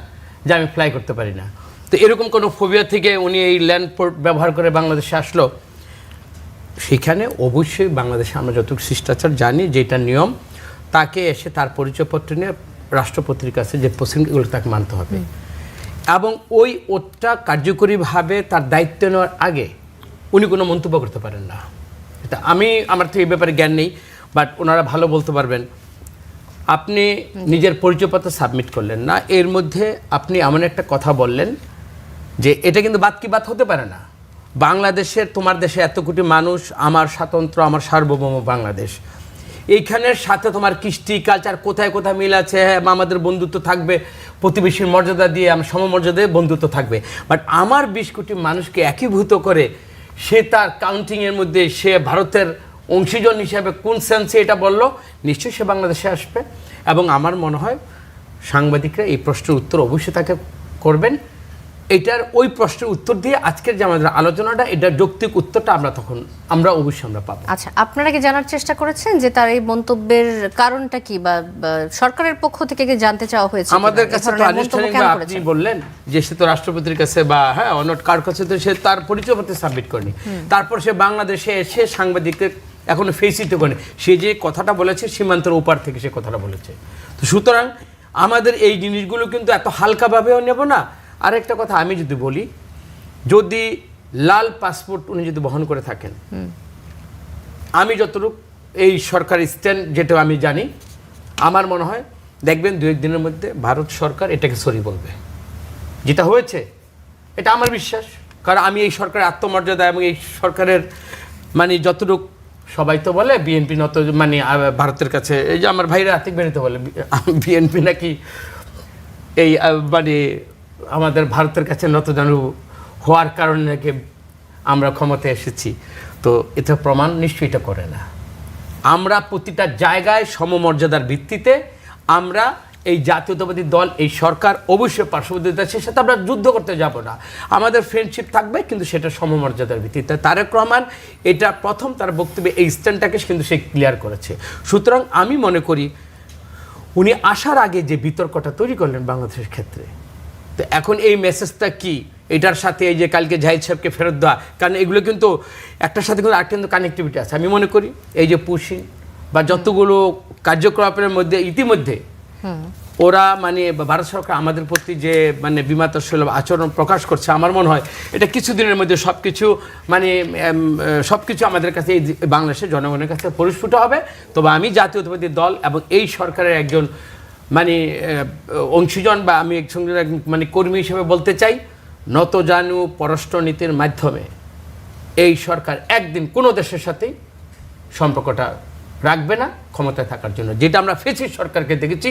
যে আমি ফ্লাই করতে পারি না, তো এরকম কোনো ফোবিয়া থেকে উনি এই ল্যান্ড পোর্ট ব্যবহার করে বাংলাদেশে আসলো। সেখানে অবশ্যই বাংলাদেশে আমরা যতটুকু শিষ্টাচার জানি, যেটা নিয়ম, তাকে এসে তার পরিচয়পত্র নিয়ে রাষ্ট্রপতির কাছে যে প্রসিডিংগুলো তাকে মানতে হবে, এবং ওই ওটা কার্যকরীভাবে তার দায়িত্ব নেওয়ার আগে উনি কোনো মন্তব্য করতে পারেন না। এটা আমার তো এই ব্যাপারে জ্ঞান নেই, বাট ওনারা ভালো বলতে পারবেন। আপনি নিজের পরিচয়পত্র সাবমিট করলেন না, এর মধ্যে আপনি এমন একটা কথা বললেন যে এটা কিন্তু বাদ কি বাদ হতে পারে না। বাংলাদেশের, তোমার দেশে এত কোটি মানুষ, আমার স্বাতন্ত্র্য, আমার সার্বভৌম বাংলাদেশ, এইখানের সাথে তোমার কৃষ্টি কালচার কোথায় কোথায় মিল আছে। হ্যাঁ, আমাদের বন্ধুত্ব থাকবে, প্রতিবেশীর মর্যাদা দিয়ে আমার সমমর্যাদায় বন্ধুত্ব থাকবে, বাট আমার 20 কোটি মানুষকে একীভূত করে সে তার কাউন্টিংয়ের মধ্যে সে ভারতের অংশীজন হিসাবে কোন সেন্সে এটা বলল, নিশ্চয়ই সে বাংলাদেশে আসবে। এবং আমার মনে হয় সাংবাদিকরা এই প্রশ্নের উত্তর অবশ্যই তাকে করবেন। এটার ওই প্রশ্নের উত্তর দিয়ে আজকের যে আমাদের আলোচনাটা, এটার যৌক্তিক উত্তরটা আমরা অবশ্যই পাবো। আচ্ছা, আপনারা কি জানার চেষ্টা করেছেন যে তার এই মন্তব্যের কারণটা কি, বা সরকারের পক্ষ থেকে কি জানতে চাওয়া হয়েছে? আমাদের কাছে তো আনুষ্ঠানিক, আপনি বললেন যে সে তো রাষ্ট্রপতির কাছে বা অন্য কার কাছে তো সে তার পরিচয়পত্র সাবমিট করেনি, তারপর সে বাংলাদেশে এসে সাংবাদিকদের এখনো ফেসই তো করেনি। সে যে কথাটা বলেছে সীমান্তের ওপার থেকে সে কথাটা বলেছে। তো সুতরাং আমাদের এই জিনিসগুলো কিন্তু এত হালকাভাবেও নেব না। আরেকটা কথা আমি যদি বলি, যদি লাল পাসপোর্ট উনি যদি বহন করে থাকেন, আমি যতটুকু এই সরকারি স্ট্যান্ড যেটা আমি জানি, আমার মনে হয় দেখবেন 2-1 দিনের মধ্যে ভারত সরকার এটাকে সরি বলবে। যেটা হয়েছে এটা আমার বিশ্বাস, কারণ আমি এই সরকারের আত্মমর্যাদা এবং এই সরকারের মানে যতটুকু, সবাই তো বলে বিএনপি নত মানে ভারতের কাছে, এই যে আমার ভাইরা আতিক বেরিতে বলে বিএনপি নাকি এই মানে আমাদের ভারতের কাছে নতজানু হওয়ার কারণে নাকি আমরা ক্ষমতায় এসেছি। তো এটা প্রমাণ নিশ্চয়ই এটা করে না। আমরা প্রতিটা জায়গায় সমমর্যাদার ভিত্তিতে আমরা এই জাতীয়তাবাদী দল, এই সরকার অবশ্যই পার্শ্ববর্তী দেশের সাথে আমরা যুদ্ধ করতে যাব না, আমাদের ফ্রেন্ডশিপ থাকবে, কিন্তু সেটা সমমর্যাদার ভিত্তিতে। তারেক রহমান এটা প্রথম তার বক্তব্যে এই স্ট্যান্ডটাকে কিন্তু সে ক্লিয়ার করেছে। সুতরাং আমি মনে করি উনি আসার আগে যে বিতর্কটা তৈরি করলেন বাংলাদেশের ক্ষেত্রে, তো এখন এই মেসেজটা কি, এটার সাথে এই যে কালকে জাহিদ সাহেবকে ফেরত দেওয়া, কারণ এগুলো কিন্তু একটার সাথে কিন্তু আর কিন্তু কানেক্টিভিটি আছে। আমি মনে করি এই যে পুশিং বা যতগুলো কার্যকলাপের মধ্যে ইতিমধ্যে ওরা মানে ভারত সরকার আমাদের প্রতি যে মানে বিমাতাসুলভ আচরণ প্রকাশ করছে, আমার মনে হয় এটা কিছুদিনের মধ্যে সব কিছু আমাদের কাছে এই বাংলাদেশের জনগণের কাছে পরিস্ফুট হবে। তবে আমি জাতীয়তাবাদী দল এবং এই সরকারের একজন মানে অংশীজন বা আমি একসঙ্গে মানে কর্মী হিসেবে বলতে চাই, নতজানু পররাষ্ট্রনীতির মাধ্যমে এই সরকার একদিন কোনো দেশের সাথেই সম্পর্কটা রাখবে না ক্ষমতায় থাকার জন্য। যেটা আমরা ফ্যাসিস্ট সরকারকে দেখেছি,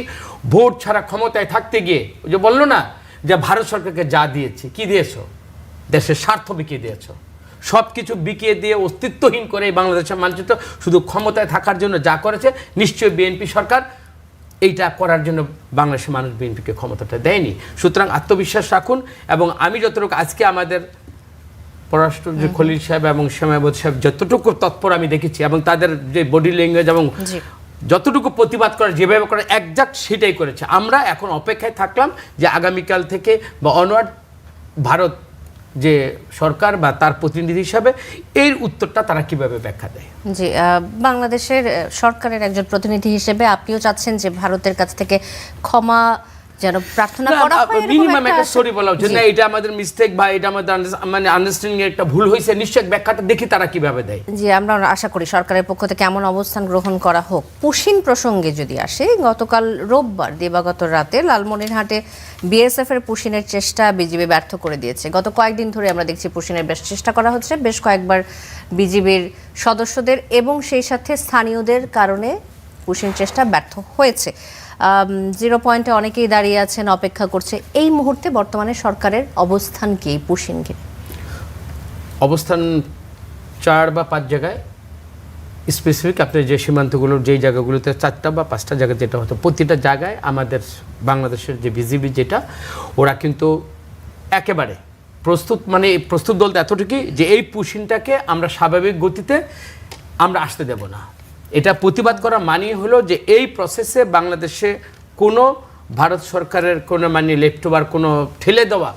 ভোট ছাড়া ক্ষমতায় থাকতে গিয়ে ওই যে বললো না যে ভারত সরকারকে যা দিয়েছে, কি দিয়েছো? দেশের স্বার্থ বিকিয়ে দিয়েছো, সব কিছু বিকিয়ে দিয়ে অস্তিত্বহীন করে এই বাংলাদেশের মানচিত্র শুধু ক্ষমতায় থাকার জন্য যা করেছে, নিশ্চয়ই বিএনপি সরকার এইটা করার জন্য বাংলাদেশের মানুষ বিএনপিকে ক্ষমতাটা দেয়নি। সুতরাং আত্মবিশ্বাস রাখুন। এবং আমি যতটুকু আজকে আমাদের পররাষ্ট্র যে খলিল সাহেব এবং শ্যামাবত সাহেব যতটুকু তৎপর আমি দেখেছি এবং তাদের যে বডি ল্যাঙ্গুয়েজ এবং জি। যতটুকু প্রতিবাদ করে যেভাবে করে একজাক্ট সেটাই করেছে। আমরা এখন অপেক্ষায় থাকলাম যে আগামীকাল থেকে বা অনওয়ার্ড ভারত যে সরকার বা তার প্রতিনিধি হিসাবে এর উত্তরটা তারা কিভাবে ব্যাখ্যা দেয়। জি, বাংলাদেশের সরকারের একজন প্রতিনিধি হিসেবে আপনিও চাচ্ছেন যে ভারতের কাছ থেকে ক্ষমা যেন প্রার্থনা করা হয়, এরকম মিনিমাম একটা আশা- সরি বলা উচিত জি। না, এটা আমাদের মিস্টেক বা এটা আমাদের মানে আন্ডারস্ট্যান্ডিং একটা ভুল হয়েছে, নিশ্চয় ব্যাখ্যাটা দেখি তারা কিভাবে দেয়। জি, আমরা আশা করি সরকারের পক্ষ থেকে এমন অবস্থান গ্রহণ করা হোক। পুশিন প্রসঙ্গে যদি আসে, গতকাল রোববার দিবাগত রাতে লালমনিরহাটে বিএসএফ এর পুশিনের চেষ্টা বিজিবি ব্যর্থ করে দিয়েছে। গত কয়েকদিন ধরে আমরা দেখছি পুশিনের বেশ চেষ্টা করা হচ্ছে, বেশ কয়েকবার বিজিবির সদস্যদের এবং সেই সাথে স্থানীয়দের কারণে পুশিন চেষ্টা ব্যর্থ হয়েছে। 0 পয়েন্টে অনেকেই দাঁড়িয়ে আছেন, অপেক্ষা করছে। এই মুহূর্তে বর্তমানে সরকারের অবস্থান কি পুশিন ঘিরে? অবস্থান 4 বা 5 জায়গায় স্পেসিফিক, আপনি যে সীমান্তগুলোর যেই জায়গাগুলোতে 4টা বা 5টা জায়গা যেটা হতো, প্রতিটা জায়গায় আমাদের বাংলাদেশের যে বিজিবি যেটা, ওরা কিন্তু একেবারে প্রস্তুত, মানে প্রস্তুত বলতে এতটুকুই যে এই পুশিনটাকে আমরা স্বাভাবিক গতিতে আমরা আসতে দেব না। এটা প্রতিবাদ করা মানেই হলো যে এই প্রসেসে বাংলাদেশে কোনো ভারত সরকারের কোনো মানে লেফটোবার কোনো ঠেলে দেওয়া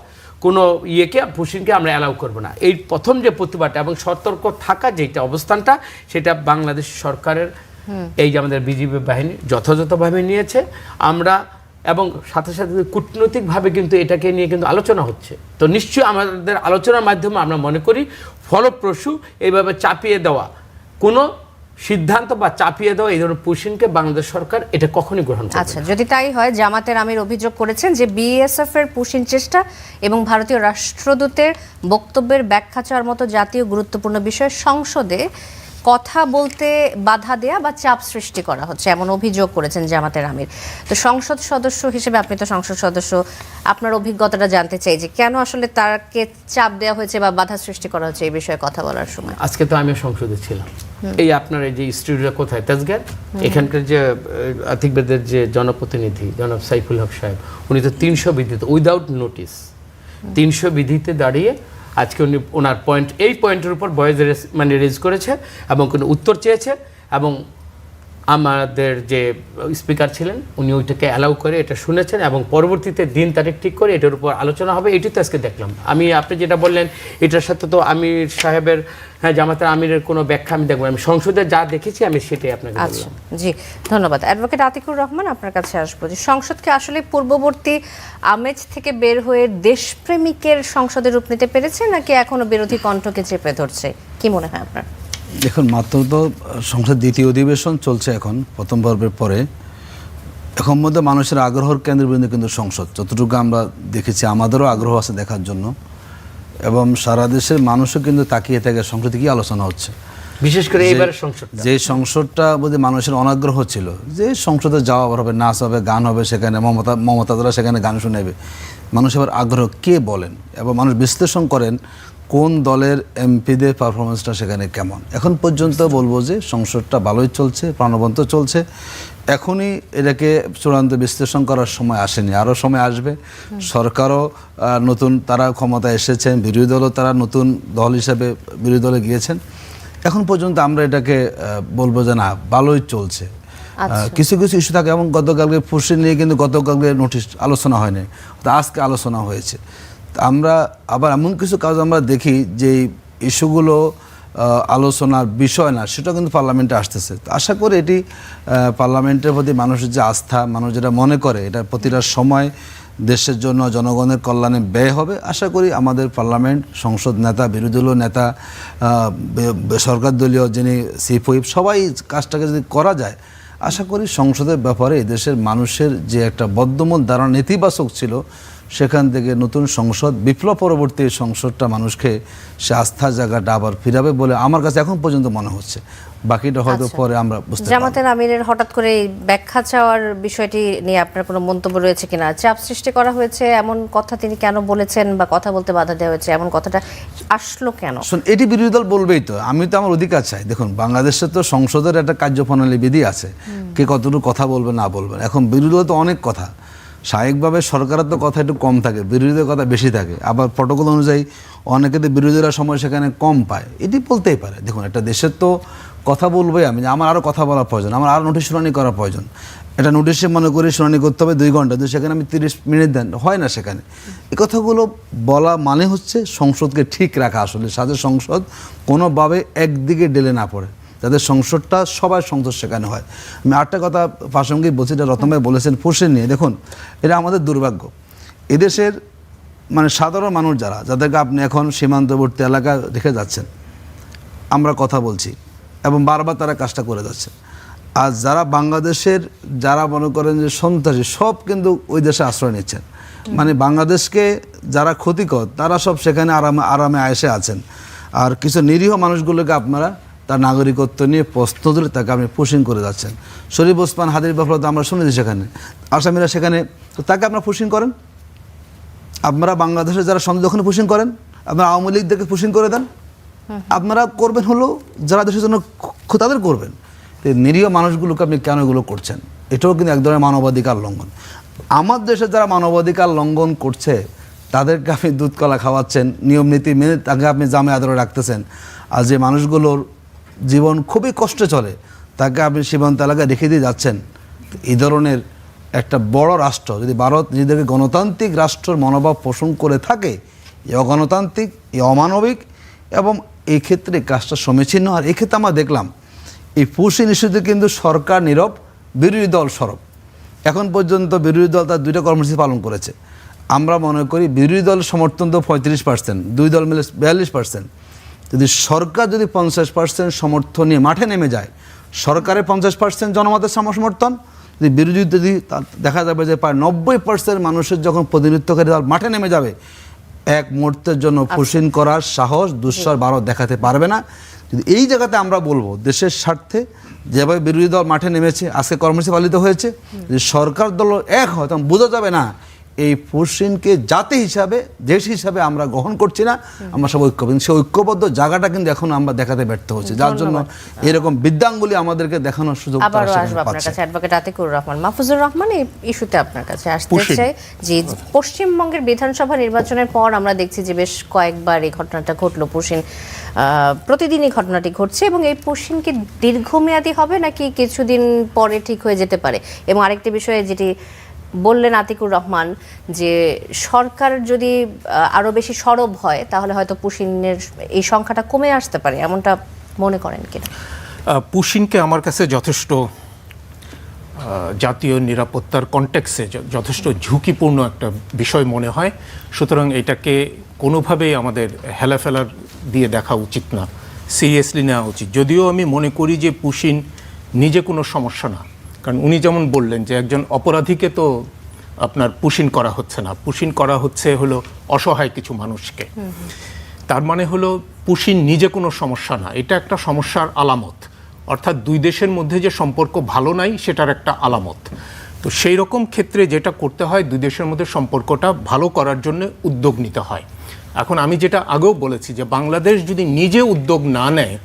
কোনো ইয়েকে পুশিনকে আমরা অ্যালাউ করব না। এই প্রথম যে প্রতিবাদটা এবং সতর্ক থাকা যেটা অবস্থানটা, সেটা বাংলাদেশ সরকারের এই যে আমাদের বিজিবি বাহিনী যথাযথভাবে নিয়েছে। আমরা এবং সাথে সাথে কূটনৈতিকভাবে কিন্তু এটাকে নিয়ে কিন্তু আলোচনা হচ্ছে। তো নিশ্চয়ই আমাদের আলোচনার মাধ্যমে আমরা মনে করি ফলপ্রসূ এইভাবে চাপিয়ে দেওয়া কোনো সিদ্ধান্ত বা চাপিয়ে দেওয়া এই ধরনের পুশিনকে বাংলাদেশ সরকার এটা কখনোই গ্রহণ করবে না। আচ্ছা, যদি তাই হয়, জামাতের আমির অভিযোগ করেছেন যে বিএসএফ এর পুশিন চেষ্টা এবং ভারতীয় রাষ্ট্রদূতের বক্তব্যের ব্যাখ্যা চাওয়ার মতো জাতীয় গুরুত্বপূর্ণ বিষয়ে সংসদে কথা বলতে বাধা দেয়া বা চাপ সৃষ্টি করা হচ্ছে, এমন অভিযোগ করেছেন জামাতের আমির। তো সংসদ সদস্য হিসেবে, আপনি তো সংসদ সদস্য, আপনার অভিজ্ঞতাটা জানতে চাই যে কেন আসলে তাকে চাপ দেওয়া হয়েছে বা বাধা সৃষ্টি করা হচ্ছে এই বিষয়ে কথা বলার সময়। আজকে তো আমি সংসদে ছিলাম। এই আপনার এই যে স্টুডিওটা কোথায়, তেজগাঁও, এখানকার যে আতিকবাদের যে জনপ্রতিনিধি জনাব সাইফুল হক সাহেব, উনি তো 300 বিধিতে উইদাউট নোটিস 300 বিধিতে দাঁড়িয়ে আজকে উনি ওনার পয়েন্ট, এই পয়েন্টের উপর ভয়েস মানে রেজ করেছে এবং কোনো উত্তর চেয়েছে এবং আমাদের যে স্পিকার ছিলেন উনি ওইটাকে অ্যালাউ করে এটা শুনেছেন এবং পরবর্তীতে দিন তারিখ ঠিক করে এটার উপর আলোচনা হবে। এটি তো আজকে দেখলাম। আমি, আপনি যেটা বললেন এটার সাথে তো আমির সাহেবের, হ্যাঁ, জামাতের আমিরের কোনো ব্যাখ্যা আমি দেখবো, আমি সংসদে যা দেখেছি আমি সেটাই আপনাকে আচ্ছা, বললাম। জি, ধন্যবাদ। অ্যাডভোকেট আতিকুর রহমান, আপনার কাছে আসবো যে সংসদকে আসলে পূর্ববর্তী আমেজ থেকে বের হয়ে দেশপ্রেমিকের সংসদে রূপ নিতে পেরেছে নাকি এখনো বিরোধী কণ্ঠকে চেপে ধরছে, কি মনে হয় আপনার? দেখুন, মাত্র তো সংসদ দ্বিতীয় অধিবেশন চলছে এখন, প্রথম পর্বের পরে। এখন মধ্যে মানুষের আগ্রহের কেন্দ্রবিন্দু কিন্তু সংসদ, যতটুকু আমরা দেখেছি, আমাদেরও আগ্রহ আছে দেখার জন্য, এবং সারা দেশের মানুষও কিন্তু তাকিয়ে থাকে সংসদে কি আলোচনা হচ্ছে। বিশেষ করে এইবার সংসদ, যে সংসদটা বোধহয় মানুষের অনাগ্রহ ছিল যে সংসদে যাওয়া হবে, নাচ হবে, গান হবে, সেখানে মমতা দ্বারা সেখানে গান শুনেবে, মানুষ এবার আগ্রহ কে বলেন, এবং মানুষ বিশ্লেষণ করেন কোন দলের এমপিদের পারফরমেন্সটা সেখানে কেমন। এখন পর্যন্ত বলবো যে সংসদটা ভালোই চলছে, প্রাণবন্ত চলছে। এখনই এটাকে চূড়ান্ত বিশ্লেষণ করার সময় আসেনি, আরও সময় আসবে। সরকারও নতুন, তারা ক্ষমতায় এসেছেন, বিরোধী দলও তারা নতুন দল হিসাবে বিরোধী দলে গিয়েছেন। এখন পর্যন্ত আমরা এটাকে বলবো যে না, ভালোই চলছে। কিছু কিছু ইস্যু থাকে, এবং গতকালকে পুশিন নিয়ে কিন্তু গতকালকে নোটিশ আলোচনা হয়নি, আজকে আলোচনা হয়েছে। আমরা আবার এমন কিছু কাজ আমরা দেখি যে ইস্যুগুলো আলোচনার বিষয় না, সেটা কিন্তু পার্লামেন্টে আসতেছে। তো আশা করি এটি পার্লামেন্টের প্রতি মানুষের যে আস্থা, মানুষ যেটা মনে করে এটা প্রতিটা সময় দেশের জন্য জনগণের কল্যাণে ব্যয় হবে। আশা করি আমাদের পার্লামেন্ট, সংসদ নেতা, বিরোধী দলীয় নেতা, সরকার দলীয় যিনি চিফ হুইপ, সবাই কাজটাকে যদি করা যায়, আশা করি সংসদের ব্যাপারে এদেশের মানুষের যে একটা বদ্ধমূল ধারণা নেতিবাচক ছিল, সেখান থেকে নতুন সংসদ, বিপ্লব পরবর্তী সংসদটা মানুষকে সে আস্থার জায়গাটা আবার ফিরাবে বলে আমার কাছে এখন পর্যন্ত মনে হচ্ছে। বাকিটা হয়তো পরে আমরা বুঝতে পারব। জামাতের আমিরের হঠাৎ করে এই ব্যাখ্যা চাওয়ার বিষয়টি নিয়ে আপনার কোনো মন্তব্য রয়েছে কিনা? চাপ সৃষ্টি করা হয়েছে এমন কথা তিনি কেন বলেছেন, বা কথা বলতে বাধা দেওয়া হয়েছে এমন কথাটা আসলো কেন? এটি বিরোধী দল বলবেই তো, আমি তো আমার অধিকার চাই। দেখুন, বাংলাদেশে তো সংসদের একটা কার্যপ্রণালী বিধি আছে, কে কতটুকু কথা বলবে না বলবে। এখন বিরোধী দল তো অনেক কথা, স্বাভাবিকভাবে সরকারের তো কথা একটু কম থাকে, বিরোধীদের কথা বেশি থাকে, আবার প্রটোকল অনুযায়ী অনেকে তো বিরোধীরা সময় সেখানে কম পায়, এটি বলতেই পারে। দেখুন, একটা দেশের তো কথা বলবোই আমি, আমার আরও কথা বলার প্রয়োজন, আমার আরও নোটিশ শুনানি করার প্রয়োজন। এটা নোটিশে মনে করি শুনানি করতে হবে 2 ঘন্টা, কিন্তু সেখানে আমি 30 মিনিট দেন, হয় না সেখানে। এই কথাগুলো বলা মানে হচ্ছে সংসদকে ঠিক রাখা, আসলে সাথে সংসদ কোনোভাবে একদিকে ডেলে না পড়ে, যাদের সংসদটা সবার সংসদ সেখানে হয়। আমি আরেকটা কথা প্রাসঙ্গিক বলছি, এটা রতন ভাই বলেছেন পুষিন নিয়ে। দেখুন, এটা আমাদের দুর্ভাগ্য, এদেশের মানে সাধারণ মানুষ যাদেরকে আপনি এখন সীমান্তবর্তী এলাকা রেখে যাচ্ছেন, আমরা কথা বলছি এবং বারবার তারা কাজটা করে যাচ্ছে। আর যারা বাংলাদেশের যারা মনে করেন যে সন্ত্রাসী, সব কিন্তু ওই দেশে আশ্রয় নিচ্ছেন। মানে বাংলাদেশকে যারা ক্ষতিকর তারা সব সেখানে আরামে আয়েসে আছেন। আর কিছু নিরীহ মানুষগুলোকে আপনারা তার নাগরিকত্ব নিয়ে প্রশ্ন তুলে তাকে আপনি পুশিং করে যাচ্ছেন। শরীফ ওসমান হাদির ব্যাপারে তো আমরা শুনেছি, সেখানে আসামিরা সেখানে, তো তাকে আপনারা পুশিং করেন। আপনারা বাংলাদেশের যারা সন্দেহ ওখানে পুশিং করেন, আপনারা আওয়ামী লীগদেরকে পুশিং করে দেন। আপনারা করবেন হলো যারা দেশের জন্য তাদের করবেন, নিরীহ মানুষগুলোকে আপনি কেন এগুলো করছেন? এটাও কিন্তু এক ধরনের মানবাধিকার লঙ্ঘন। আমার দেশে যারা মানবাধিকার লঙ্ঘন করছে তাদেরকে আপনি দুধ কলা খাওয়াচ্ছেন, নিয়ম নীতি মেনে তাকে আপনি জামে আদরে রাখতেছেন। আর যে মানুষগুলোর জীবন খুবই কষ্টে চলে তাকে আপনি সীমান্ত এলাকায় রেখে দিয়ে যাচ্ছেন। এই ধরনের একটা বড় রাষ্ট্র যদি ভারত নিজেদেরকে গণতান্ত্রিক রাষ্ট্রের মনোভাব পোষণ করে থাকে, এই অগণতান্ত্রিক, এই অমানবিক এবং এই ক্ষেত্রে কাজটা সমীচীন। আর এক্ষেত্রে আমরা দেখলাম এই পুশিং ইস্যুতে কিন্তু সরকার নীরব, বিরোধী দল সরব। এখন পর্যন্ত বিরোধী দল তার 2টা কর্মসূচি পালন করেছে। আমরা মনে করি বিরোধী দলের সমর্থন তো 35%, 2 দল মিলে 42%। যদি সরকার যদি 50% সমর্থন নিয়ে মাঠে নেমে যায়, সরকারের 50% জনমতের সমর্থন, যদি বিরোধী যদি দেখা যাবে যে প্রায় 90% মানুষের যখন প্রতিনিধিত্বকারী দল মাঠে নেমে যাবে, এক মুহূর্তের জন্য পুশিং করার সাহস দুঃসাহস ভারত দেখাতে পারবে না। কিন্তু এই জায়গাতে আমরা বলবো দেশের স্বার্থে যেভাবে বিরোধী দল মাঠে নেমেছে, আজকে কর্মসূচি পালিত হয়েছে, যদি সরকার দল এক হয় তখন বোঝা যাবে না এই পুশিংকে জাতি হিসাবে, দেশ হিসাবে আমরা গ্রহণ করছি না, আমরা সব ঐক্যবদ্ধ। সেই ঐক্যবদ্ধ জায়গাটা কিন্তু এখন আমরা দেখাতে ব্যর্থ হচ্ছি, যার জন্য এরকম বিদ্যাঙ্গুলি আমাদেরকে দেখানোর সুযোগ আবারও আসবো আপনার কাছে। অ্যাডভোকেট আতিকুর রহমান, মাহফুজুর রহমান, এই ইস্যুতে আপনার কাছে আসতে চাই যে পশ্চিমবঙ্গের বিধানসভা নির্বাচনের পর আমরা দেখছি যে বেশ কয়েকবার এই ঘটনাটা ঘটলো, পুশিং প্রতিদিনই ঘটনাটি ঘটছে, এবং এই পুশিং কি দীর্ঘমেয়াদী হবে নাকি কিছুদিন পরে ঠিক হয়ে যেতে পারে? এবং আরেকটি বিষয়ে যেটি বললেন আতিকুর রহমান, যে সরকার যদি আরো বেশি সরব হয় তাহলে হয়তো পুশিংয়ের এই সংখ্যাটা কমে আসতে পারে, এমনটা মনে করেন কিনা? পুশিংকে আমার কাছে যথেষ্ট জাতীয় নিরাপত্তার কনটেক্সে যথেষ্ট ঝুঁকিপূর্ণ একটা বিষয় মনে হয়। সুতরাং এটাকে কোনোভাবেই আমাদের হেলাফেলার দিয়ে দেখা উচিত না, সিরিয়াসলি নেওয়া উচিত। যদিও আমি মনে করি যে পুশিং নিজে কোনো সমস্যা না, কারণ উনি যেমন বললেন যে একজন অপরাধীকে তো আপনার পুশিং করা হচ্ছে না, পুশিং করা হচ্ছে হলো অসহায় কিছু মানুষকে। তার মানে হলো পুশিং নিজে কোনো সমস্যা না, এটা একটা সমস্যার আলামত, অর্থাৎ 2 দেশের মধ্যে যে সম্পর্ক ভালো নাই সেটার একটা আলামত। তো সেই রকম ক্ষেত্রে যেটা করতে হয়, 2 দেশের মধ্যে সম্পর্কটা ভালো করার জন্য উদ্যোগ নিতে হয়। এখন আমি যেটা আগেও বলেছি যে বাংলাদেশ যদি নিজে উদ্যোগ না নেয়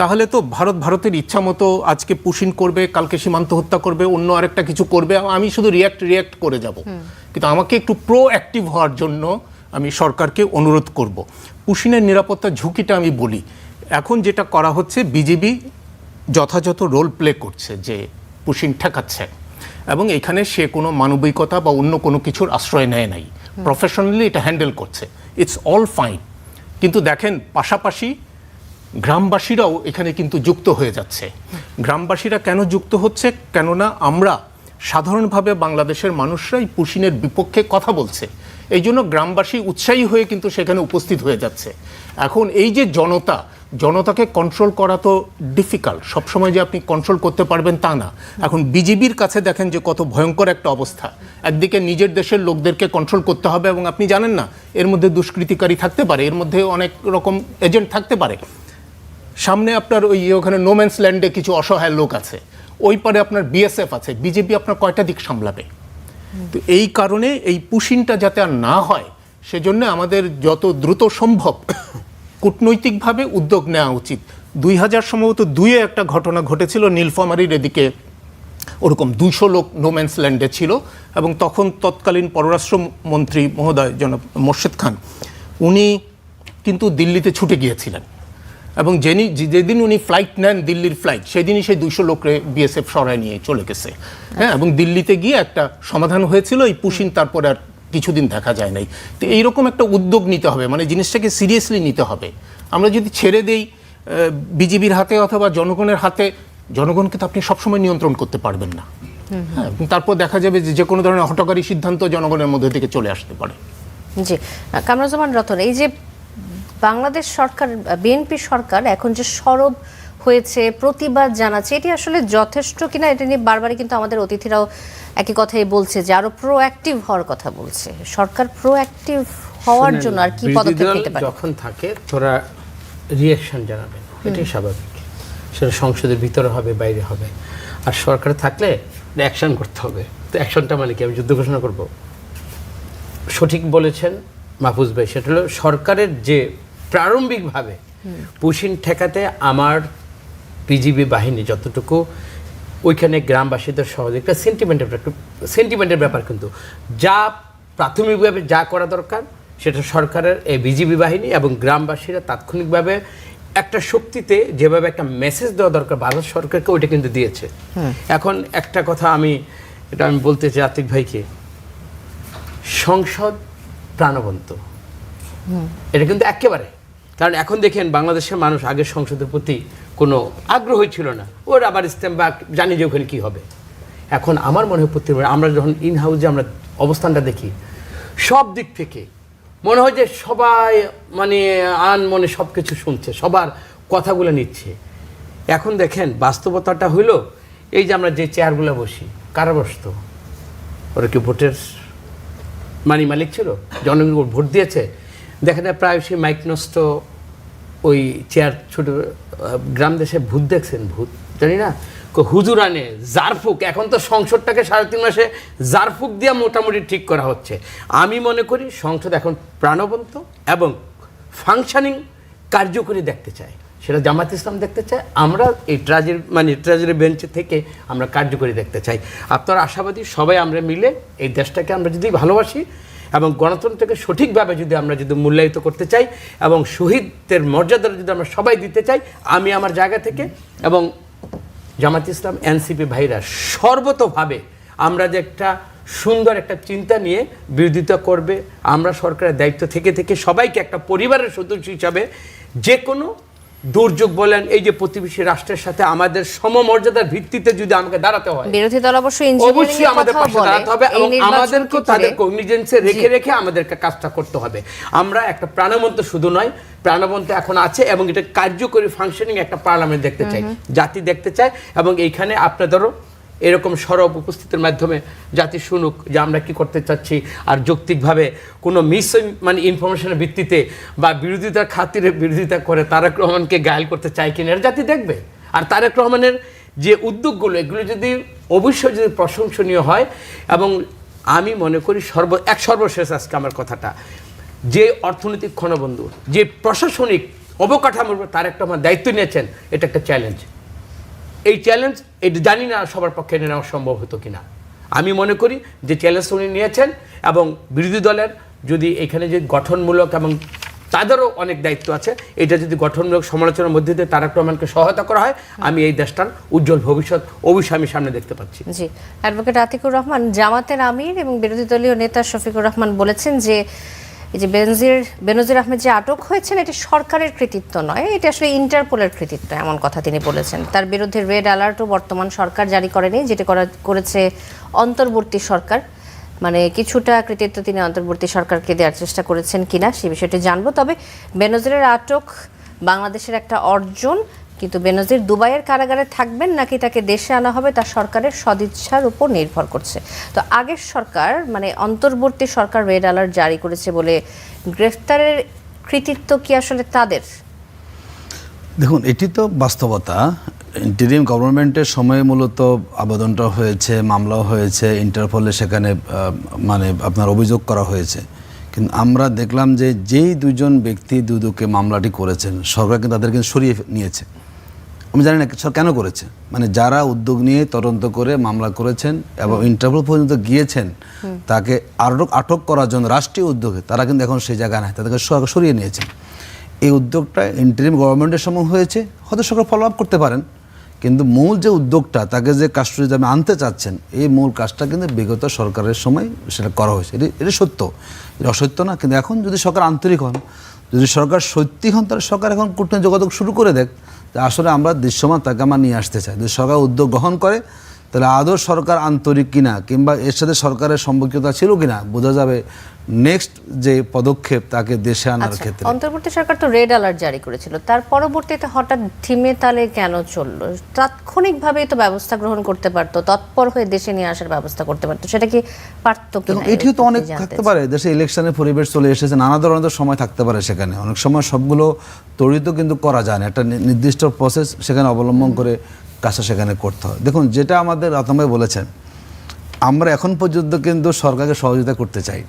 তাহলে তো ভারতের ইচ্ছা মতো আজকে পুশিং করবে, কালকে সীমান্ত হত্যা করবে, অন্য আরেকটা কিছু করবে, আমি শুধু রিয়াক্ট করে যাব। কিন্তু আমাকে একটু প্রোঅ্যাক্টিভ হওয়ার জন্য আমি সরকারকে অনুরোধ করব। পুশিংয়ের নিরাপত্তার ঝুঁকিটা আমি বলি, এখন যেটা করা হচ্ছে, বিজিবি যথাযথ রোল প্লে করছে যে পুশিং ঠেকাচ্ছে, এবং এখানে সে কোনো মানবিকতা বা অন্য কোনো কিছুর আশ্রয় নেয় নাই, প্রফেশনালি এটা হ্যান্ডেল করছে, ইটস অল ফাইন। কিন্তু দেখেন পাশাপাশি গ্রামবাসীরাও এখানে কিন্তু যুক্ত হয়ে যাচ্ছে। গ্রামবাসীরা কেন যুক্ত হচ্ছে? কেননা আমরা সাধারণভাবে বাংলাদেশের মানুষরাই পুশিংয়ের বিপক্ষে কথা বলছে, এই জন্য গ্রামবাসী উৎসাহী হয়ে কিন্তু সেখানে উপস্থিত হয়ে যাচ্ছে। এখন এই যে জনতাকে কন্ট্রোল করা তো ডিফিকাল্ট, সবসময় যে আপনি কন্ট্রোল করতে পারবেন তা না। এখন বিজিবির কাছে দেখেন যে কত ভয়ঙ্কর একটা অবস্থা, একদিকে নিজের দেশের লোকদেরকে কন্ট্রোল করতে হবে, এবং আপনি জানেন না এর মধ্যে দুষ্কৃতিকারী থাকতে পারে, এর মধ্যে অনেক রকম এজেন্ট থাকতে পারে। সামনে আপনার ওখানে নোম্যান্স ল্যান্ডে কিছু অসহায় লোক আছে, ওই পারে আপনার বিএসএফ আছে, বিজেপি আপনার কয়টা দিক সামলাবে? তো এই কারণে এই পুশিংটা যাতে আর না হয় সেজন্য আমাদের যত দ্রুত সম্ভব কূটনৈতিকভাবে উদ্যোগ নেওয়া উচিত। 2000 সম্ভবত 2-এ একটা ঘটনা ঘটেছিল নীলফামারীর এদিকে ওরকম 200 লোক নোম্যান্স ল্যান্ডে ছিল। এবং তখন তৎকালীন পররাষ্ট্রমন্ত্রী মহোদয় জনাব মোর্শেদ খান উনি কিন্তু দিল্লিতে ছুটে গিয়েছিলেন, এবং যেদিন উনি ফ্লাইট নেন, দিল্লির ফ্লাইট, সেদিনই সেই 200 লোকরে বিএসএফ সরায় নিয়ে চলে গেছে। হ্যাঁ, এবং দিল্লিতে গিয়ে একটা সমাধান হয়েছিল, এই পুশিন তারপরে আর কিছুদিন দেখা যায় নাই। তো এইরকম একটা উদ্যোগ নিতে হবে, মানে জিনিসটাকে সিরিয়াসলি নিতে হবে। আমরা যদি ছেড়ে দেই বিজিবির হাতে অথবা জনগণের হাতে, জনগণকে তো আপনি সবসময় নিয়ন্ত্রণ করতে পারবেন না। হ্যাঁ, তারপর দেখা যাবে যে কোনো ধরনের হঠকারী সিদ্ধান্ত জনগণের মধ্যে থেকে চলে আসতে পারে। জি, কামরুজ্জামান রতন, এই যে বাংলাদেশ সরকার, বিএনপি সরকার এখন যে সরব হয়েছে, প্রতিবাদ জানাচ্ছে, এটি আসলে যথেষ্ট কিনা এটা নিয়ে বারবারই কিন্তু আমাদের অতিথিরাও একই কথাই বলছে যে আরো প্রোঅ্যাক্টিভ হওয়ার কথা বলছে। সরকার প্রোঅ্যাক্টিভ হওয়ার জন্য আর কি পদক্ষেপ নিতে পারে? যখন থাকে তোরা রিঅ্যাকশন জানাবেন, এটাই স্বাভাবিক। সেটা সংসদের ভিতরে হবে, বাইরে হবে। আর সরকার থাকলে অ্যাকশন করতে হবে। তো অ্যাকশনটা মানে কি? আমি যুদ্ধ ঘোষণা করব? সঠিক বলেছেন মাহফুজ ভাই, সেটা হলো সরকারের যে প্রারম্ভিকভাবে পুশিন ঠেকাতে আমার পিজিবি বাহিনী যতটুকু ওইখানে গ্রামবাসীদের সহযোগিতা, সেন্টিমেন্টের ব্যাপার, কিন্তু যা প্রাথমিকভাবে যা করা দরকার সেটা সরকারের এই বিজিবি বাহিনী এবং গ্রামবাসীরা তাৎক্ষণিকভাবে একটা শক্তিতে যেভাবে একটা মেসেজ দেওয়া দরকার ভারত সরকারকে, ওইটা কিন্তু দিয়েছে। এখন একটা কথা আমি বলতে চাই আতিক ভাইকে, সংসদ প্রাণবন্ত, এটা কিন্তু একেবারে। কারণ এখন দেখেন বাংলাদেশের মানুষ আগের সংসদের প্রতি কোনো আগ্রহই ছিল না, ওর আবার ইস্তেম বা জানি যে ওখানে কী হবে। এখন আমার মনে হয় প্রত্যেকবার আমরা যখন ইন হাউসে আমরা অবস্থানটা দেখি, সব দিক থেকে মনে হয় যে সবাই মানে মনে সব কিছু শুনছে, সবার কথাগুলো নিচ্ছে। এখন দেখেন বাস্তবতাটা হইলো এই যে আমরা যে চেয়ারগুলো বসি, কারা বসতো? ওরা কি ভোটের মালিক ছিল? জনগণ ভোট দিয়েছে। দেখা যায় প্রায়শই মাইক নষ্ট ওই চেয়ার, ছোট গ্রাম দেশে ভূত দেখছেন, ভূত জানি না, হুজুর আনে জারফুক। এখন তো সংসদটাকে 3.5 মাসে জারফুক দিয়ে মোটামুটি ঠিক করা হচ্ছে। আমি মনে করি সংসদ এখন প্রাণবন্ত এবং ফাংশনিং কার্যকরী দেখতে চাই, সেটা জামাত ইসলাম দেখতে চায়। আমরা এই ট্রেজারি বেঞ্চে থেকে আমরা কার্যকরী দেখতে চাই। আপনারা আশাবাদী সবাই আমরা মিলে এই দেশটাকে আমরা যদি ভালোবাসি এবং গণতন্ত্রকে সঠিকভাবে যদি আমরা মূল্যায়িত করতে চাই এবং শহীদদের মর্যাদা যদি আমরা সবাই দিতে চাই, আমি আমার জায়গা থেকে এবং জামাত ইসলাম, এনসিপি ভাইরা সর্বতোভাবে আমরা যে একটা সুন্দর একটা চিন্তা নিয়ে বিরোধিতা করবে, আমরা সরকারের দায়িত্ব থেকে সবাইকে একটা পরিবারের সদস্য হিসাবে যে কোনো দুর্যোগ বলেন, এই যে প্রতিবেশী রাষ্ট্রের সাথে আমাদের সমমর্যাদার ভিত্তিতে যদি আমাকে দাঁড়াতে হয়, বিরোধী দল অবশ্যই আমাদের পাশে দাঁড়াতে হবে এবং আমাদেরকে তাদের কগনিজেন্সে রেখে আমাদেরকে কাজটা করতে হবে। আমরা একটা প্রাণবন্ত শুধু নয়, প্রাণবন্ত এখন আছে এবং এটা কার্যকরী ফাংশনিং একটা পার্লামেন্ট দেখতে চাই, জাতি দেখতে চায়। এবং এইখানে আপনাদেরও এরকম সরব উপস্থিতির মাধ্যমে জাতি শুনুক যে আমরা কি করতে চাচ্ছি। আর যৌক্তিকভাবে কোনো ইনফরমেশনের ভিত্তিতে বা বিরোধিতার খাতিরে বিরোধিতা করে তারেক রহমানকে ঘায়েল করতে চাই কিনা এর জাতি দেখবে। আর তারেক রহমানের যে উদ্যোগগুলো, এগুলো যদি অবশ্যই যদি প্রশংসনীয় হয়, এবং আমি মনে করি সর্বশেষ আজকে আমার কথাটা, যে অর্থনৈতিক ক্ষণবন্ধু, যে প্রশাসনিক অবকাঠামোর তারেক রহমান দায়িত্ব নিয়েছেন, এটা একটা চ্যালেঞ্জ। এই চ্যালেঞ্জ এটা জানি না সবার পক্ষে নেওয়া সম্ভব হতো কিনা। আমি মনে করি যে চ্যালেঞ্জ উনি নিয়েছেন এবং বিরোধী দলের যদি এখানে যে গঠনমূলক এবং তাদেরও অনেক দায়িত্ব আছে, এটা যদি গঠনমূলক সমালোচনার মধ্যে দিয়ে তারেক রহমানকে সহায়তা করা হয়, আমি এই দেশটার উজ্জ্বল ভবিষ্যৎ অবশ্যই আমি সামনে দেখতে পাচ্ছি। জি, অ্যাডভোকেট আতিকুর রহমান, জামাতের আমির এবং বিরোধী দলীয় নেতা শফিকুর রহমান বলেছেন যে এই যে বেনজির আহমেদ যে আটক হয়েছেন, এটি সরকারের কৃতিত্ব নয়, এটি আসলে ইন্টারপোলের কৃতিত্ব, এমন কথা তিনি বলেছেন। তার বিরুদ্ধে রেড অ্যালার্টও বর্তমান সরকার জারি করেনি, যেটি করেছে অন্তর্বর্তী সরকার। মানে কিছুটা কৃতিত্ব তিনি অন্তর্বর্তী সরকারকে দেওয়ার চেষ্টা করেছেন কিনা সে বিষয়টি জানবো। তবে বেনজিরের আটক বাংলাদেশের একটা অর্জন, কিন্তু বেনজির দুবাইয়ের কারাগারে থাকবেন নাকি তাকে দেশে আনা হবে তা সরকারের সদিচ্ছার উপর নির্ভর করছে। তো আগের সরকার মানে অন্তর্বর্তী সরকার রেড অ্যালার্ট জারি করেছে বলে গ্রেফতারের কৃতিত্ব কি আসলে তাদের? দেখুন, এটি তো বাস্তবতা। ইন্টারিম গভর্নমেন্টের সময়ে মূলত আবেদনটা হয়েছে, মামলাও হয়েছে, ইন্টারপোলে সেখানে আপনার অভিযোগ করা হয়েছে। কিন্তু আমরা দেখলাম যে যেই দুজন ব্যক্তি দুদকে মামলাটি করেছেন, সরকার কিন্তু তাদেরকে সরিয়ে নিয়েছে। আমি জানি না কেন করেছে, মানে যারা উদ্যোগ নিয়ে তদন্ত করে মামলা করেছেন এবং ইন্টারভিউ পর্যন্ত গিয়েছেন তাকে আটক করার জন্য রাষ্ট্রীয় উদ্যোগে, তারা কিন্তু এখন সেই জায়গায় নাই, তাদেরকে সরিয়ে নিয়েছেন। এই উদ্যোগটা ইন্টারিম গভর্নমেন্টের সময় হয়েছে, হয়তো সরকার ফলো আপ করতে পারেন, কিন্তু মূল যে উদ্যোগটা তাকে যে কাস্টডি জামিনে আনতে চাচ্ছেন এই মূল কাজটা কিন্তু বিগত সরকারের সময় সেটা করা হয়েছে। এটা সত্য, এটা অসত্য না। কিন্তু এখন যদি সরকার আন্তরিক হন, যদি সরকার সত্যি হন, তাহলে সরকার এখন কূটনৈতিক যোগাযোগ শুরু করে দেখ যে আসলে আমরা দৃশ্যমান তাকে আমরা নিয়ে আসতে চাই। যদি সরকার উদ্যোগ গ্রহণ করে তাহলে আদৌ সরকার আন্তরিক কিনা কিংবা এর সাথে সরকারের সম্পর্কতা ছিল কিনা বোঝা যাবে নেক্সট যে পদক্ষেপ তাকে দেশে আনার ক্ষেত্রে। অন্তর্বর্তী সরকার তো রেড অ্যালার্ট জারি করেছিল, তার পরবর্তীতে হঠাৎ ধিমে তালে কেন চললো? তাৎক্ষণিকভাবেই তো ব্যবস্থা গ্রহণ করতে পারতো, তৎপর হয়ে দেশে নিয়ে আসার ব্যবস্থা করতে পারতো, সেটা কি পারতো কিনা? এটিও তো অনেক থাকতে পারে, দেশে ইলেকশনের পরিবেশ চলে এসেছে, নানা ধরনের সময় থাকতে পারে, সেখানে অনেক সময় সবগুলো ত্বরিত কিন্তু করা যায় না, একটা নির্দিষ্ট প্রসেস সেখানে অবলম্বন করে কাজটা সেখানে করতে হয়। দেখুন, যেটা আমাদের রতন ভাই বলেছেন, আমরা এখন পর্যন্ত কিন্তু সরকারকে সহযোগিতা করতে চাই।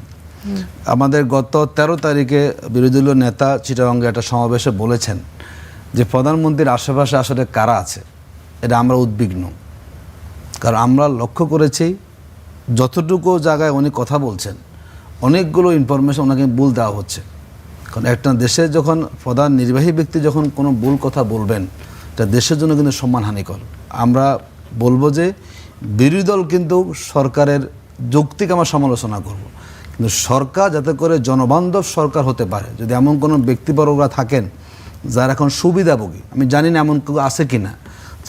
আমাদের গত 13 তারিখে বিরোধী দলীয় নেতা চিটাগংয়ে একটা সমাবেশে বলেছেন যে প্রধানমন্ত্রীর আশেপাশে আসলে কারা আছে এটা আমরা উদ্বিগ্ন, কারণ আমরা লক্ষ্য করেছি যতটুকু জায়গায় উনি কথা বলছেন অনেকগুলো ইনফরমেশন ওনাকে ভুল দেওয়া হচ্ছে। কারণ একটা দেশে যখন প্রধান নির্বাহী ব্যক্তি যখন কোনো ভুল কথা বলবেন, এটা দেশের জন্য কিন্তু সম্মানহানিকর। আমরা বলবো যে বিরোধী দল কিন্তু সরকারের যৌক্তিক আমরা সমালোচনা করব, কিন্তু সরকার যাতে করে জনবান্ধব সরকার হতে পারে। যদি এমন কোনো ব্যক্তিবর্গরা থাকেন যারা এখন সুবিধাভোগী, আমি জানি না এমন কেউ আছে কি না,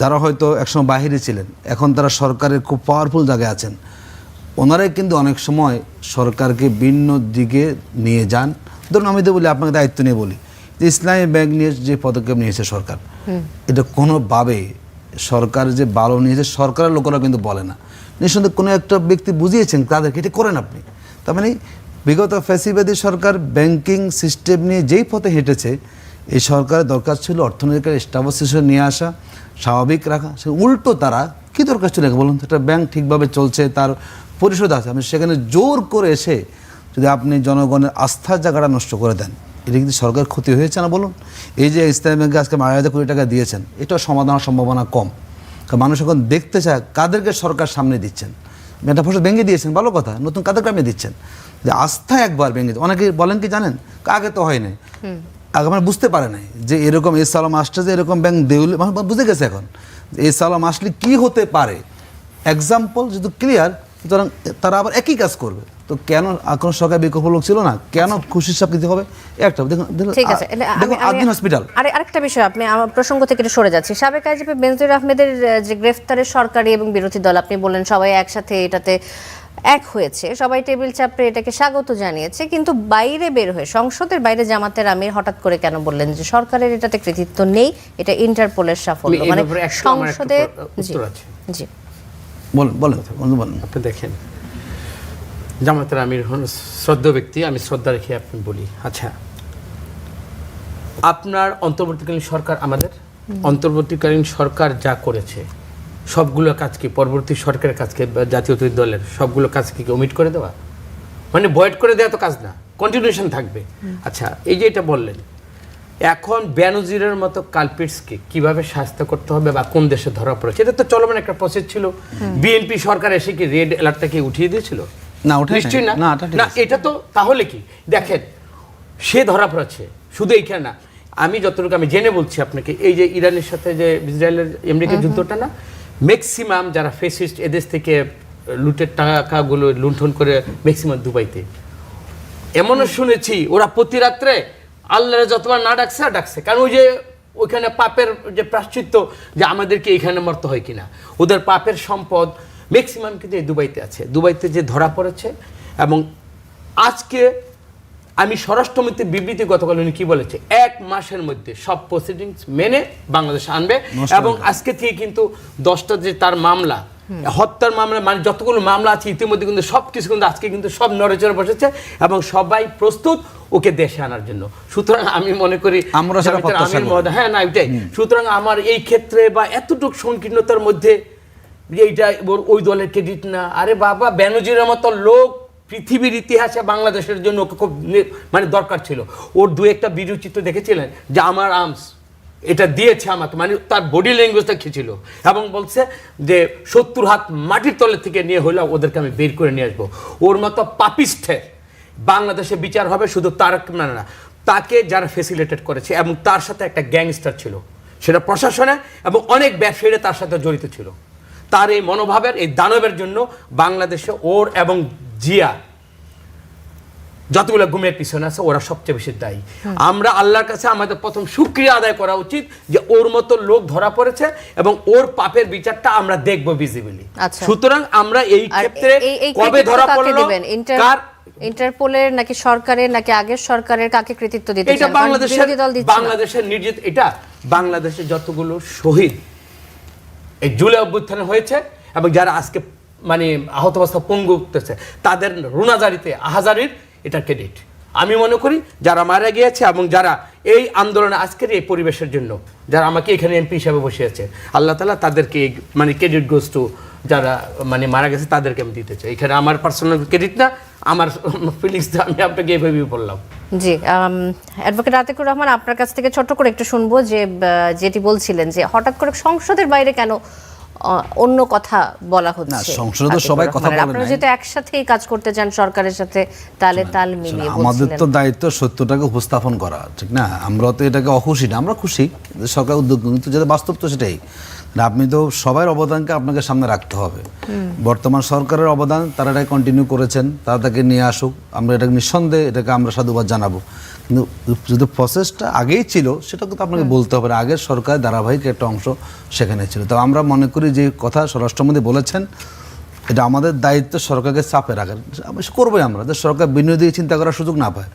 যারা হয়তো একসময় বাহিরে ছিলেন এখন তারা সরকারের খুব পাওয়ারফুল জায়গায় আছেন, ওনারাই কিন্তু অনেক সময় সরকারকে ভিন্ন দিকে নিয়ে যান। ধরুন আমি তো বলি, আপনাকে দায়িত্ব নিয়ে বলি যে ইসলামী ব্যাংক নিয়ে যে পদক্ষেপ নিয়েছে সরকার, এটা কোনোভাবে সরকার যে ভালো নিয়েছে সরকারের লোকেরা কিন্তু বলে না। নিঃসন্দেহে কোনো একটা ব্যক্তি বুঝিয়েছেন তাদেরকে এটা করেন আপনি। তার মানে বিগত ফ্যাসিবাদী সরকার ব্যাংকিং সিস্টেম নিয়ে যেই পথে হেঁটেছে, এই সরকারের দরকার ছিল অর্থনৈতিক স্টাবলিশেশন নিয়ে আসা, স্বাভাবিক রাখা। সে উল্টো তারা কী দরকার ছিল বলুন, একটা ব্যাংক ঠিকভাবে চলছে, তার পরিশোধ আছে, আপনি সেখানে জোর করে এসে যদি আপনি জনগণের আস্থার জায়গাটা নষ্ট করে দেন, এটা কিন্তু সরকার ক্ষতি হয়েছে না বলুন? এই যে ইসলামী ব্যাংকে আজকে 12,000 কোটি টাকা দিয়েছেন, এটাও সমাধানের সম্ভাবনা কম, কারণ মানুষ এখন দেখতে চায় কাদেরকে সরকার সামনে দিচ্ছেন। মেটাফোর্স ভেঙে দিয়েছেন, ভালো কথা, নতুন কাদেরকে আপনি দিচ্ছেন? যে আস্থা একবার ভেঙে, অনেকে বলেন কি জানেন, আগে তো হয় নাই, আগে মানে বুঝতে পারে নাই যে এরকম এই সালাম আসছে, যে এরকম ব্যাংক দেউলে, মানে বুঝে গেছে এখন এই সালাম আসলে কি হতে পারে, এক্সাম্পল যেহেতু ক্লিয়ার, সুতরাং তারা আবার একই কাজ করবে। তো কেন এখন সরকার বিকল্প লোক ছিল না, কেন খুশি সব কিছু হবে? একটা দেখুন, ঠিক আছে, আদিন হসপিটাল। আরেকটা বিষয়, আপনি আমার প্রসঙ্গ থেকে একটু সরে যাচ্ছি। সাবেক আইজিপি বেনজির আহমেদের যে গ্রেফতারের সরকারি এবং বিরোধী দল, আপনি বললেন সবাই একসাথে এটাতে এক হয়েছে, সবাই টেবিল চাপড়ে এটাকে স্বাগত জানিয়েছে, কিন্তু বাইরে বের হয়ে সংসদের বাইরে জামাতের আমির হঠাৎ করে কেন বললেন যে সরকারের এটাতে কৃতিত্ব নেই, এটা ইন্টারপোলের সাফল্য? মানে সংসদে জি বলেন আপনি দেখেন, জামাতের আমির হন শ্রদ্ধা ব্যক্তি, আমি শ্রদ্ধা রেখে আপনি বলি, আচ্ছা আপনার অন্তর্বর্তীকালীন সরকার, আমাদের অন্তর্বর্তীকালীন সরকার যা করেছে সবগুলো কাজ কি পরবর্তী সরকারের কাজকে, জাতীয় দলের সবগুলো কাজ কি ওমিট করে দেওয়া, মানে ভয়েড করে দেওয়া তো কাজ না, কন্টিনিউশন থাকবে। আচ্ছা, এই যে এটা বললেন, এখন বেনজিরের মতো কালপিটসকে কিভাবে শাস্তি করতে হবে বা কোন দেশে ধরা পড়েছে, এটা তো চলমান একটা প্রসেস ছিল। বিএনপি সরকার এসে কি রেড অ্যালার্টটাকে উঠিয়ে দিয়েছিল? না, নিশ্চয়ই না। এটা তো তাহলে কি দেখেন, সে ধরা পড়েছে, শুধু এইখানে না, আমি যতটুকু আমি জেনে বলছি আপনাকে, এই যে ইরানের সাথে যে ইসরায়েলের আমেরিকার যুদ্ধটা না, ম্যাক্সিমাম যারা ফেসিস্ট এদেশ থেকে লুটের টাকাগুলো লুণ্ঠন করে ম্যাক্সিমাম দুবাইতে। এমনও শুনেছি ওরা প্রতি রাত্রে আল্লাহরে যতবার না ডাকছে, কারণ ওই যে ওইখানে পাপের যে প্রায়শ্চিত্ত, যে আমাদেরকে এইখানে মরতে হয় কিনা, ওদের পাপের সম্পদ ম্যাক্সিমাম কিন্তু এই দুবাইতে আছে, দুবাইতে যে ধরা পড়েছে। এবং আজকে আমি স্বরাষ্ট্রমন্ত্রীর বিবৃতি গতকাল উনি কি বলেছে, 1 মাসের মধ্যে সব প্রসিডিংস মেনে বাংলাদেশ আনবে। এবং আজকে থেকে কিন্তু 10টা যে তার মামলা, হত্যার মামলা, মানে যতগুলো মামলা আছে ইতিমধ্যে কিন্তু সব কিছু কিন্তু আজকে কিন্তু সব নড়েচড়ে বসেছে এবং সবাই প্রস্তুত ওকে দেশে আনার জন্য। সুতরাং আমি মনে করি হ্যাঁ না ওইটাই, সুতরাং আমার এই ক্ষেত্রে বা এতটুকু সংকীর্ণতার মধ্যে এইটা ওই দলের ক্রেডিট না। আরে বাবা, বেনজিরের মতো লোক পৃথিবীর ইতিহাসে বাংলাদেশের জন্য ওকে খুব মানে দরকার ছিল। ওর 2-1টা ভিডিও চিত্র দেখেছিলেন যে আমার আর্মস, এটা দিয়েছে আমাকে, মানে তার বডি ল্যাঙ্গুয়েজটা কি ছিল, এবং বলছে যে 70 হাত মাটির তলে থেকে নিয়ে হইলে ওদেরকে আমি বের করে নিয়ে আসবো। ওর মতো পাপিষ্ঠের বাংলাদেশে বিচার হবে শুধু তার না, তাকে যারা ফেসিলিটেট করেছে, এবং তার সাথে একটা গ্যাংস্টার ছিল, সেটা প্রশাসনে এবং অনেক ব্যবসায়ীরা তার সাথে জড়িত ছিল। তার এই মনোভাবের, এই দানবের জন্য বাংলাদেশে ওর এবং জিয়া যতগুলো গুমের পিছনে আছে ওরা সবচেয়ে বেশি দায়ী। আমরা আল্লাহর কাছে আমাদের প্রথম শুকরিয়া আদায় করা উচিত যে ওর মতো লোক ধরা পড়েছে এবং ওর পাপের বিচারটা আমরা দেখব ভিজিবলি। সুতরাং আমরা এই ক্ষেত্রে কবে ধরা পড়লো, কার ইন্টারপোলের নাকি সরকারের নাকি আগের সরকারের, কাকে কৃতিত্ব দিতে চান? এটা বাংলাদেশের নির্যাতিত, এটা বাংলাদেশে যতগুলো শহীদ এই জুলাই অভ্যুত্থানে হয়েছে এবং যারা আজকে মানে আহত অবস্থা পঙ্গু উঠতেছে তাদের রুনাজারিতে আহাজারির এটা ক্রেডিট। আমি মনে করি যারা মারা গিয়েছে এবং যারা এই আন্দোলনে আজকের এই পরিবেশের জন্য যারা আমাকে এখানে এমপি হিসাবে বসিয়েছে, আল্লাহ তাআলা তাদেরকে মানে ক্রেডিট গোস টু যারা মানে মারা গেছে তাদেরকে আমি দিতে চাই। এখানে আমার পার্সোনাল ক্রেডিট না, আমার ফিলিংসটা আমি আপনাকে এভাবেই বললাম। জি, অ্যাডভোকেট আতিকুর রহমান, আপনার কাছ থেকে ছোট্ট করে একটু শুনবো যে যেটি বলছিলেন যে হঠাৎ করে সংসদের বাইরে কেন অন্য কথা বলা হচ্ছে। না, সংসদে তো সবাই কথা বলে না। আপনারা যেটা একসাথেই কাজ করতে চান সরকারের সাথে তালে তাল মিলিয়ে বলছিলেন। আমাদের তো দায়িত্ব সত্যটাকে উপস্থাপন করা, ঠিক না? আমরা তো এটাকে অখুশি না, আমরা খুশি যে সরকার উদ্যোগ, কিন্তু যেটা বাস্তব তো সেটাই। আপনি তো সবার অবদানকে আপনাকে সামনে রাখতে হবে। বর্তমান সরকারের অবদান তারা এটাকে কন্টিনিউ করেছেন, তারা তাকে নিয়ে আসুক, আমরা এটাকে নিঃসন্দেহে এটাকে আমরা সাধুবাদ জানাবো। কিন্তু যদি প্রসেসটা আগেই ছিল সেটা কিন্তু আপনাকে বলতে হবে, আগের সরকারের ধারাবাহিক একটা অংশ সেখানে ছিল। তো আমরা মনে করি যে কথা স্বরাষ্ট্রমন্ত্রী বলেছেন, এটা আমাদের দায়িত্ব সরকারকে চাপে রাখার, করবোই আমরা, যে সরকার বিনিয়োগ দিয়ে চিন্তা করার সুযোগ না পায়।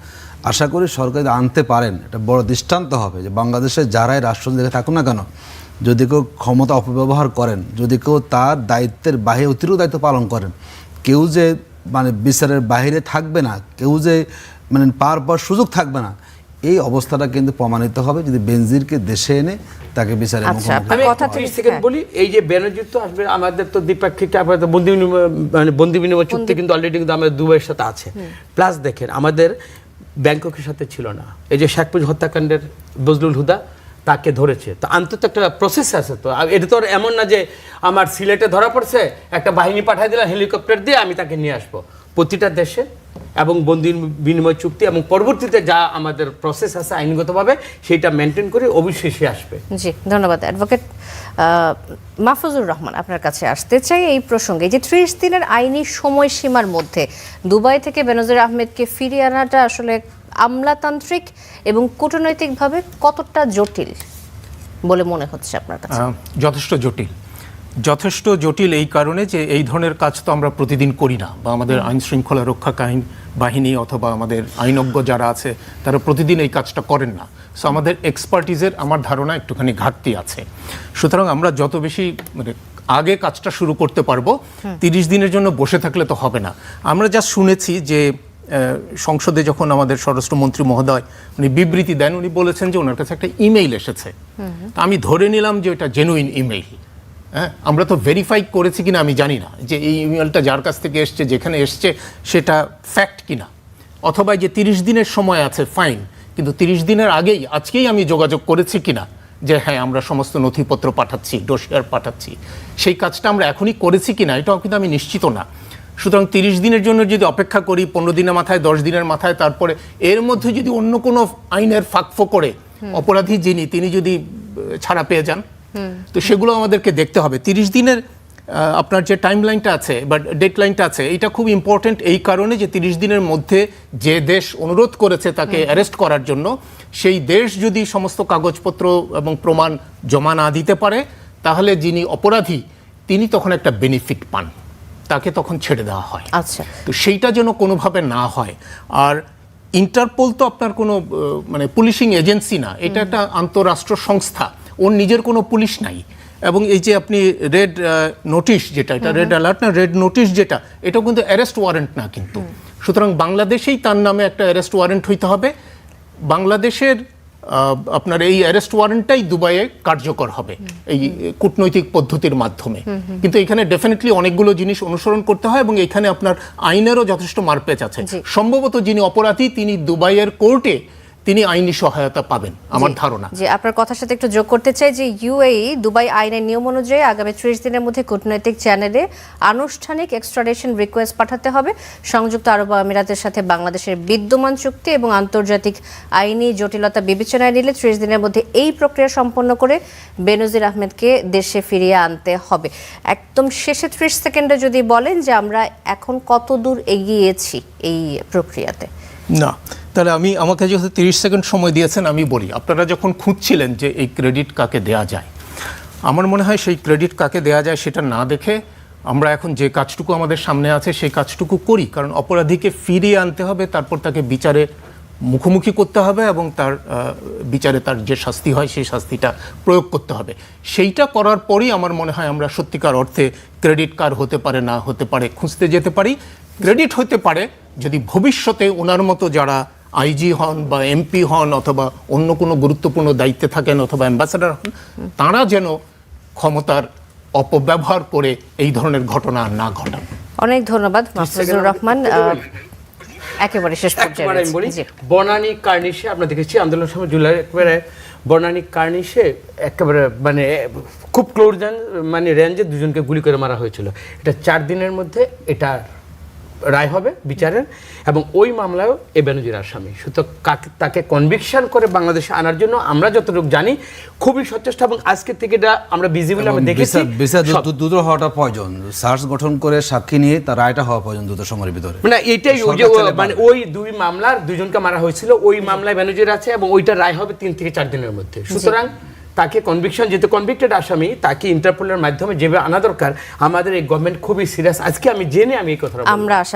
আশা করি সরকার আনতে পারেন, এটা বড় দৃষ্টান্ত হবে যে বাংলাদেশে যারাই রাষ্ট্র দেখে থাকুন না কেন, যদি কেউ ক্ষমতা অপব্যবহার করেন, যদি কেউ তার দায়িত্বের বাহিরে অতিরিক্ত দায়িত্ব পালন করেন, কেউ যে মানে বিচারের বাহিরে থাকবে না, কেউ যে মানে পাওয়ার সুযোগ থাকবে না, এই অবস্থাটা কিন্তু প্রমাণিত হবে যদি বেনজিরকে দেশে এনে তাকে বিচারে। বলি এই যে বেনজির তো আসবে, আমাদের তো দ্বিপাক্ষিক বন্দি বিনিময় চুক্তি কিন্তু অলরেডি কিন্তু আমাদের দুবাইয়ের সাথে আছে। প্লাস দেখেন আমাদের ব্যাংককের সাথে ছিল না, এই যে শেখপুর হত্যাকাণ্ডের বজলুল হুদা তাকে ধরেছে, তো আন্তত একটা প্রসেস আছে। তো এটা তো এমন না যে আমার সিলেটে ধরা পড়ছে একটা বাহিনী পাঠাই দিলাম হেলিকপ্টার দিয়ে আমি তাকে নিয়ে আসবো। প্রতিটা দেশে এবং বন্দি বিনিময় চুক্তি এবং পরবর্তীতে যা আমাদের প্রসেস আছে আইনগতভাবে সেটা মেনটেন করে অবশ্যই সে আসবে। জি, ধন্যবাদ। অ্যাডভোকেট মাহফুজুর রহমান, আপনার কাছে আসতে চাই এই প্রসঙ্গে যে 30 দিনের আইনি সময়সীমার মধ্যে দুবাই থেকে বেনজির আহমেদকে ফিরিয়ে আনাটা আসলে আমলাতান্ত্রিক এবং কূটনৈতিকভাবে কতটা জটিল বলে মনে হচ্ছে আপনার কাছে? যথেষ্ট জটিল এই কারণে যে এই ধরনের কাজ তো আমরা প্রতিদিন করি না, বা আমাদের আইন শৃঙ্খলা রক্ষাকারী বাহিনী অথবা আমাদের আইনজ্ঞ যারা আছে তারা প্রতিদিন এই কাজটা করেন না। সো আমাদের এক্সপার্টিজের আমার ধারণা একটুখানি ঘাটতি আছে। সুতরাং আমরা যত বেশি মানে আগে কাজটা শুরু করতে পারবো, 30 দিনের জন্য বসে থাকলে তো হবে না। আমরা যা শুনেছি যে সংসদে যখন আমাদের স্বরাষ্ট্রমন্ত্রী মহোদয় উনি বিবৃতি দেন, উনি বলেছেন যে ওনার কাছে একটা ইমেইল এসেছে। আমি ধরে নিলাম যে এটা জেনুইন ইমেইল। হ্যাঁ, আমরা তো ভেরিফাই করেছি কিনা আমি জানি না যে এই ইমেলটা যার কাছ থেকে এসছে, যেখানে এসছে সেটা ফ্যাক্ট কিনা। অথবা যে 30 দিনের সময় আছে ফাইন, কিন্তু 30 দিনের আগেই আজকেই আমি যোগাযোগ করেছি কিনা যে হ্যাঁ আমরা সমস্ত নথিপত্র পাঠাচ্ছি, ডোসিয়ার পাঠাচ্ছি, সেই কাজটা আমরা এখনই করেছি কিনা এটাও কিন্তু আমি নিশ্চিত না। সুতরাং 30 দিনের জন্য যদি অপেক্ষা করি, 15 দিনের মাথায় 10 দিনের মাথায়, তারপরে এর মধ্যে যদি অন্য কোনো আইনের ফাঁকফোঁ করে অপরাধী তিনি যদি ছাড়া পেয়ে যান, তো সেগুলো আমাদেরকে দেখতে হবে। 30 দিনের আপনার যে টাইম লাইনটা আছে বা ডেড লাইনটা আছে, এটা খুব ইম্পর্টেন্ট এই কারণে যে 30 দিনের মধ্যে যে দেশ অনুরোধ করেছে তাকে অ্যারেস্ট করার জন্য, সেই দেশ যদি সমস্ত কাগজপত্র এবং প্রমাণ জমা না দিতে পারে, তাহলে যিনি অপরাধী তিনি তখন একটা বেনিফিট পান, তাকে তখন ছেড়ে দেওয়া হয়। আচ্ছা, তো সেইটা যেন কোনোভাবে না হয়। আর ইন্টারপোল তো আপনার কোনো মানে পুলিশিং এজেন্সি না, এটা একটা আন্তঃরাষ্ট্র সংস্থা, ওর নিজের কোনো পুলিশ নাই। এবং এই যে আপনি রেড নোটিশ যেটা, এটা রেড অ্যালার্ট না, রেড নোটিশ যেটা, এটাও কিন্তু অ্যারেস্ট ওয়ারেন্ট না কিন্তু। সুতরাং বাংলাদেশেই তার নামে একটা অ্যারেস্ট ওয়ারেন্ট হইতে হবে, বাংলাদেশের আপনার এই অ্যারেস্ট ওয়ারেন্টটাই দুবাইয়ে কার্যকর হবে এই কূটনৈতিক পদ্ধতির মাধ্যমে। কিন্তু এখানে ডেফিনেটলি অনেকগুলো জিনিস অনুসরণ করতে হয় এবং এখানে আপনার আইনেরও যথেষ্ট মারপ্যাচ আছে। সম্ভবত যিনি অপরাধী তিনি দুবাইয়ের কোর্টে তিনি আইনি সহায়তা পাবেন আমার ধারণা। যে আপনার কথার সাথে একটু যোগ করতে চাই যে ইউএই দুবাই আইনের নিয়ম অনুযায়ী আগামী 30 দিনের মধ্যে কূটনৈতিক চ্যানেলে আনুষ্ঠানিক এক্সট্রাডিশন রিকোয়েস্ট পাঠাতে হবে। সংযুক্ত আরব আমিরাতের সাথে বাংলাদেশের বিদ্যমান চুক্তি এবং আন্তর্জাতিক আইনি জটিলতা বিবেচনায় নিলে 30 দিনের মধ্যে এই প্রক্রিয়া সম্পন্ন করে বেনজির আহমেদকে দেশে ফিরিয়ে আনতে হবে। একদম শেষে 30 সেকেন্ডে যদি বলেন যে আমরা এখন কত দূর এগিয়েছি এই প্রক্রিয়াতে। না, তাহলে আমাকে যেহেতু 30 সেকেন্ড সময় দিয়েছেন আমি বলি, আপনারা যখন খুঁজছিলেন যে এই ক্রেডিট কাকে দেয়া যায়, আমার মনে হয় সেই ক্রেডিট কাকে দেয়া যায় সেটা না দেখে আমরা এখন যে কাজটুকু আমাদের সামনে আছে সেই কাজটুকু করি। কারণ অপরাধীকে ফিরিয়ে আনতে হবে, তারপর তাকে বিচারে মুখোমুখি করতে হবে এবং তার বিচারে তার যে শাস্তি হয় সেই শাস্তিটা প্রয়োগ করতে হবে। সেইটা করার পরই আমার মনে হয় আমরা সত্যিকার অর্থে ক্রেডিট কার হতে পারে না হতে পারে খুঁজতে যেতে পারি। ক্রেডিট হতে পারে যদি ভবিষ্যতে ওনার মতো যারা আইজি হন বা এমপি হন অথবা অন্য কোনো গুরুত্বপূর্ণ দায়িত্বে থাকেন অথবা অ্যাম্বাসেডার হন, তারা যেন ক্ষমতার অপব্যবহার করে এই ধরনের ঘটনা না ঘটান। অনেক ধন্যবাদ মাহফুজুর রহমান। একেবারে শেষ পর্যায়ে একবার আমি বলি, জি। বনানী কার্নিশে আমরা দেখেছি আন্দোলন সময় জুলাই একেবারে বনানী কার্নিশে একেবারে মানে খুব ক্লোজ মানে রেঞ্জে দুজনকে গুলি করে মারা হয়েছিল। এটা 4 দিনের মধ্যে এটা রায় হবে বিচারের, এবং ওই মামলায়ও এ বেনজির আসামি। সুতরাং তাকে কনভিকশন করে বাংলাদেশে আনার জন্য আমরা যতটুকু জানি খুবই সচেষ্ট, এবং আজকে থেকে এটা আমরা ভিজিবল আমরা দেখেছি। বিচার দ্রুত হওয়াটা প্রয়োজন, সার্চ গঠন করে সাক্ষী নিয়ে তার রায়টা হওয়া প্রয়োজন দ্রুত সময়ের ভিতরে। মানে এটাই ওই যে মানে ওই 2 মামলার 2 জনকে মারা হয়েছিল, ওই মামলায় বেনজির আছে এবং ওইটা রায় হবে 3 থেকে 4 দিনের মধ্যে। সুতরাং তাকে কনভিকশন, যেহেতু কনভিক্টেড আসামি, তাকে ইন্টারপোলের মাধ্যমে যেভাবে আনা দরকার, আমাদের এই গভর্নমেন্ট খুবই সিরিয়াস। আজকে আমি জেনে আমি এই কথা আমরা আশা